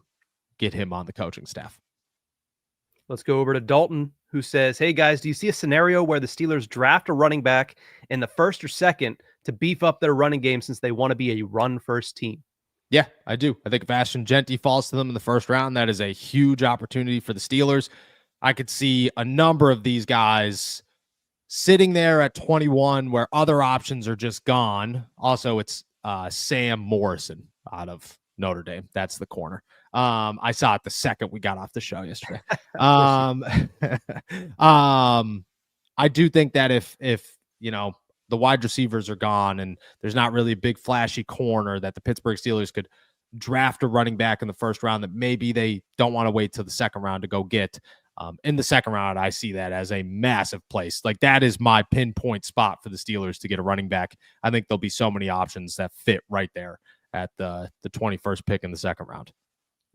get him on the coaching staff.
Let's go over to Dalton, who says, hey guys, do you see a scenario where the Steelers draft a running back in the first or second to beef up their running game since they want to be a run-first team?
Yeah, I do. I think if Ashton Genty falls to them in the first round, that is a huge opportunity for the Steelers. I could see a number of these guys sitting there at 21 where other options are just gone. Also, it's Sam Morrison out of Notre Dame. That's the corner. I saw it the second we got off the show yesterday. I do think that if the wide receivers are gone and there's not really a big flashy corner, that the Pittsburgh Steelers could draft a running back in the first round that maybe they don't want to wait till the second round to go get. In the second round, I see that as a massive place. Like that is my pinpoint spot for the Steelers to get a running back. I think there'll be so many options that fit right there at the 21st pick in the second round.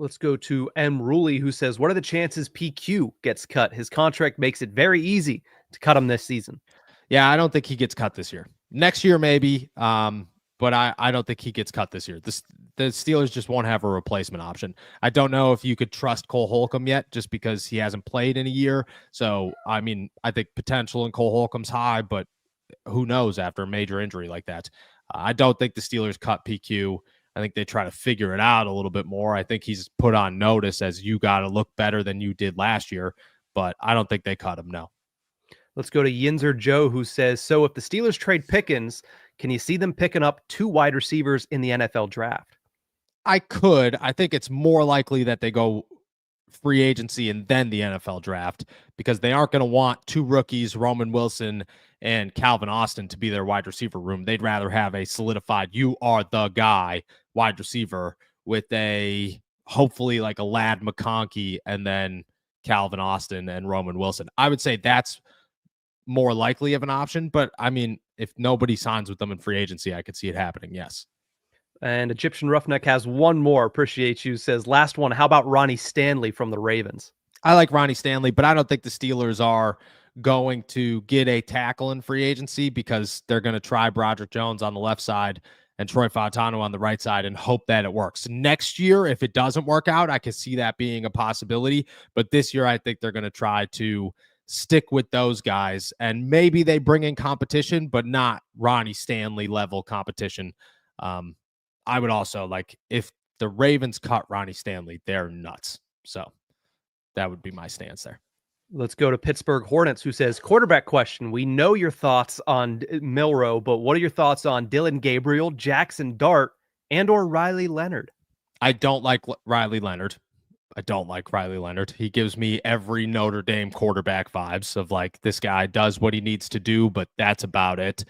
Let's go to M. Ruley, who says, what are the chances PQ gets cut? His contract makes it very easy to cut him this season.
Yeah, I don't think he gets cut this year. Next year, maybe. But I don't think he gets cut this year. The Steelers just won't have a replacement option. I don't know if you could trust Cole Holcomb yet just because he hasn't played in a year. So, I think potential in Cole Holcomb's high, but who knows after a major injury like that. I don't think the Steelers cut PQ. I think they try to figure it out a little bit more. I think he's put on notice as you got to look better than you did last year, but I don't think they cut him, no.
Let's go to Yinzer Joe, who says, so if the Steelers trade Pickens, can you see them picking up 2 wide receivers in the NFL draft?
I could. I think it's more likely that they go free agency and then the NFL draft because they aren't going to want 2 rookies, Roman Wilson and Calvin Austin, to be their wide receiver room. They'd rather have a solidified, you are the guy wide receiver with a hopefully like a Ladd McConkey and then Calvin Austin and Roman Wilson. I would say that's more likely of an option, but if nobody signs with them in free agency, I could see it happening. Yes.
And Egyptian Roughneck has one more. Appreciate you. Says, last one. How about Ronnie Stanley from the Ravens?
I like Ronnie Stanley, but I don't think the Steelers are going to get a tackle in free agency because they're going to try Broderick Jones on the left side and Troy Fautano on the right side and hope that it works. Next year, if it doesn't work out, I could see that being a possibility. But this year, I think they're going to try to stick with those guys, and maybe they bring in competition, but not Ronnie Stanley level competition. I would also if the Ravens cut Ronnie Stanley, they're nuts. So that would be my stance there.
Let's go to Pittsburgh Hornets, who says, quarterback question. We know your thoughts on Milroe, but what are your thoughts on Dylan Gabriel, Jackson Dart, and or Riley Leonard?
I don't like Riley Leonard. He gives me every Notre Dame quarterback vibes of this guy does what he needs to do, but that's about it.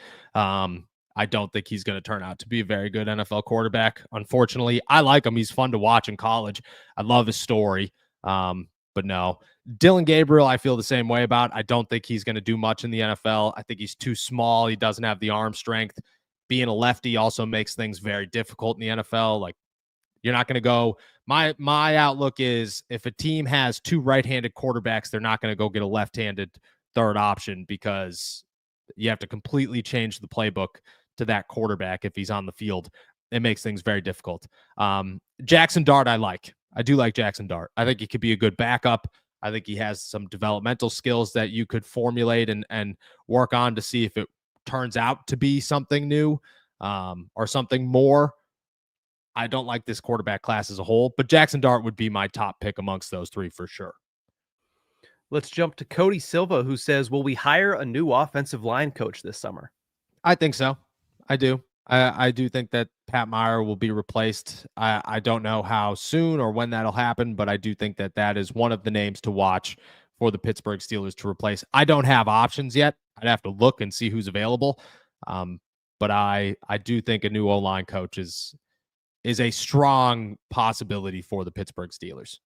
I don't think he's going to turn out to be a very good NFL quarterback. Unfortunately, I like him. He's fun to watch in college. I love his story. But no, Dylan Gabriel, I feel the same way about. I don't think he's going to do much in the NFL. I think he's too small. He doesn't have the arm strength. Being a lefty also makes things very difficult in the NFL. You're not going to go. My outlook is if a team has 2 right-handed quarterbacks, they're not going to go get a left-handed third option because you have to completely change the playbook to that quarterback if he's on the field. It makes things very difficult. Jackson Dart, I do like Jackson Dart. I think he could be a good backup. I think he has some developmental skills that you could formulate and work on to see if it turns out to be something new or something more. I don't like this quarterback class as a whole, but Jackson Dart would be my top pick amongst those three for sure.
Let's jump to Cody Silva, who says, will we hire a new offensive line coach this summer?
I think so. I do. I do think that Pat Meyer will be replaced. I don't know how soon or when that'll happen, but I do think that that is one of the names to watch for the Pittsburgh Steelers to replace. I don't have options yet. I'd have to look and see who's available. But I do think a new O-line coach is a strong possibility for the Pittsburgh Steelers.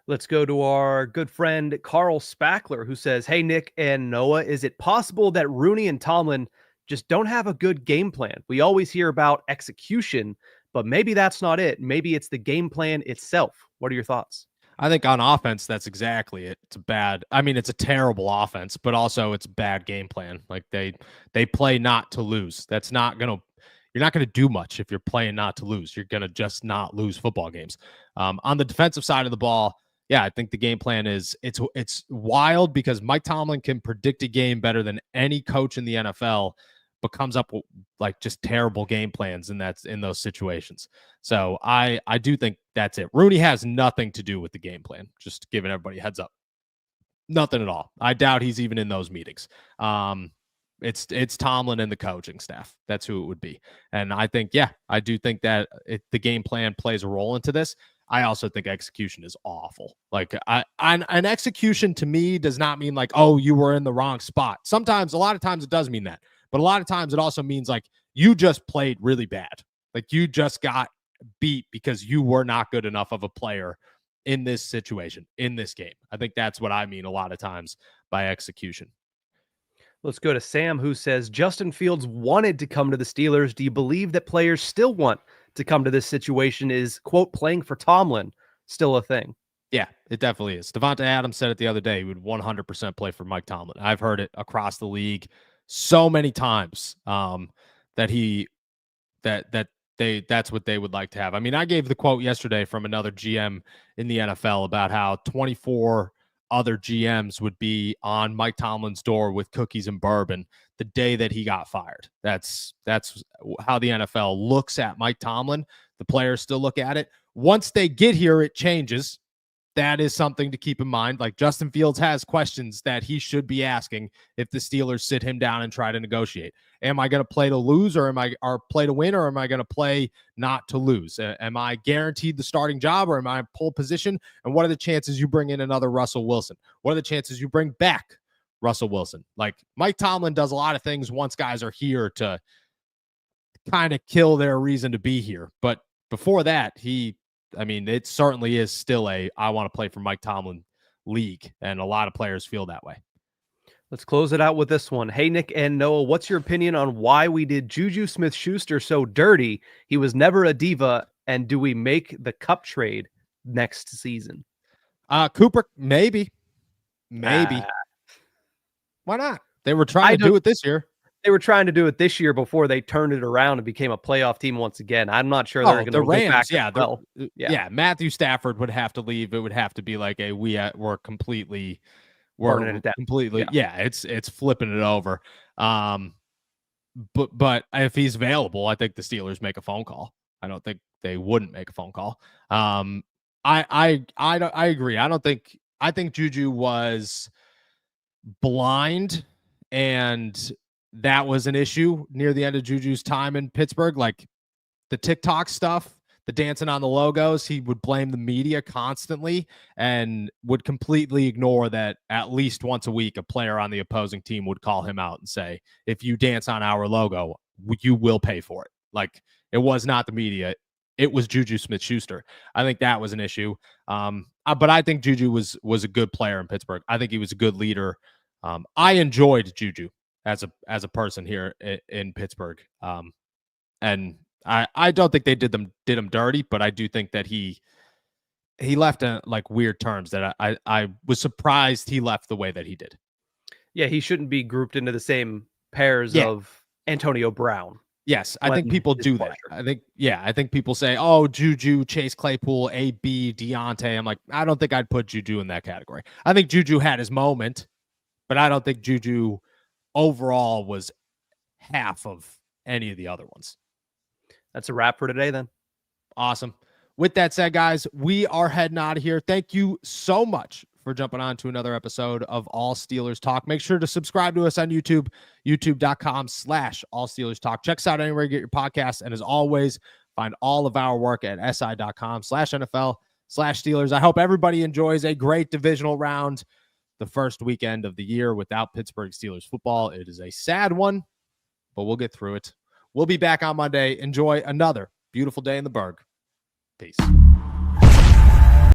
Let's go to our good friend Carl Spackler, who says, hey, Nick and Noah, is it possible that Rooney and Tomlin just don't have a good game plan? We always hear about execution, but maybe that's not it. Maybe it's the game plan itself. What are your thoughts?
I think on offense, that's exactly it. It's a terrible offense, but also it's a bad game plan. Like they play not to lose. You're not going to do much if you're playing not to lose. You're going to just not lose football games. On the defensive side of the ball, yeah, I think the game plan it's wild because Mike Tomlin can predict a game better than any coach in the NFL, but comes up with like just terrible game plans in those situations. So I do think that's it. Rooney has nothing to do with the game plan. Just giving everybody a heads up. Nothing at all. I doubt he's even in those meetings. It's Tomlin and the coaching staff. That's who it would be. And I think, yeah, I do think that the game plan plays a role into this. I also think execution is awful. Like an execution to me does not mean like, oh, you were in the wrong spot. A lot of times it does mean that. But a lot of times it also means like you just played really bad. Like you just got beat because you were not good enough of a player in this situation, in this game. I think that's what I mean a lot of times by execution.
Let's go to Sam, who says, Justin Fields wanted to come to the Steelers. Do you believe that players still want to come to this situation? Is, quote, playing for Tomlin still a thing?
Yeah, it definitely is. Devonta Adams said it the other day. He would 100% play for Mike Tomlin. I've heard it across the league so many times that's what they would like to have. I mean, I gave the quote yesterday from another GM in the NFL about how 24 other GMs would be on Mike Tomlin's door with cookies and bourbon the day that he got fired. That's how the NFL looks at Mike Tomlin. The players still look at it. Once they get here, it changes. That is something to keep in mind. Like Justin Fields has questions that he should be asking if the Steelers sit him down and try to negotiate. Am I going to play to lose or play to win, or am I going to play not to lose? Am I guaranteed the starting job, or am I in pole position? And what are the chances you bring in another Russell Wilson? What are the chances you bring back Russell Wilson? Like Mike Tomlin does a lot of things once guys are here to kind of kill their reason to be here. But before that, it certainly is still I want to play for Mike Tomlin league, and a lot of players feel that way.
Let's close it out with this one. Hey, Nick and Noah, what's your opinion on why we did Juju Smith-Schuster so dirty? He was never a diva, and do we make the Cup trade next season?
Cooper, maybe. Why not? They were trying to do it this year.
They were trying to do it this year before they turned it around and became a playoff team once again. I'm not sure they're going to
the Rams.
Yeah,
Matthew Stafford would have to leave. It would have to be like we're completely, it's flipping it over. But if he's available, I think the Steelers make a phone call. I don't think they wouldn't make a phone call. I agree. I think Juju was blind, and that was an issue near the end of Juju's time in Pittsburgh. Like the TikTok stuff, the dancing on the logos, he would blame the media constantly and would completely ignore that at least once a week, a player on the opposing team would call him out and say, if you dance on our logo, you will pay for it. Like it was not the media. It was Juju Smith-Schuster. I think that was an issue. But I think Juju was a good player in Pittsburgh. I think he was a good leader. I enjoyed Juju as a person here in Pittsburgh. And I don't think they did him dirty, but I do think that he left in like weird terms that I was surprised he left the way that he did.
Yeah, he shouldn't be grouped into the same pairs of Antonio Brown.
Yes, I think people do that. I think people say, oh, Juju, Chase Claypool, AB, Deontay. I'm like, I don't think I'd put Juju in that category. I think Juju had his moment, but I don't think Juju overall was half of any of the other ones.
That's a wrap for today then.
Awesome. With that said, guys, we are heading out of here. Thank you so much for jumping on to another episode of All Steelers Talk. Make sure to subscribe to us on YouTube, youtube.com/All Steelers Talk. Check us out anywhere you get your podcasts. And as always, find all of our work at si.com/NFL/Steelers. I hope everybody enjoys a great divisional round the first weekend of the year without Pittsburgh Steelers football. It is a sad one, but we'll get through it. We'll be back on Monday. Enjoy another beautiful day in the Berg. Peace.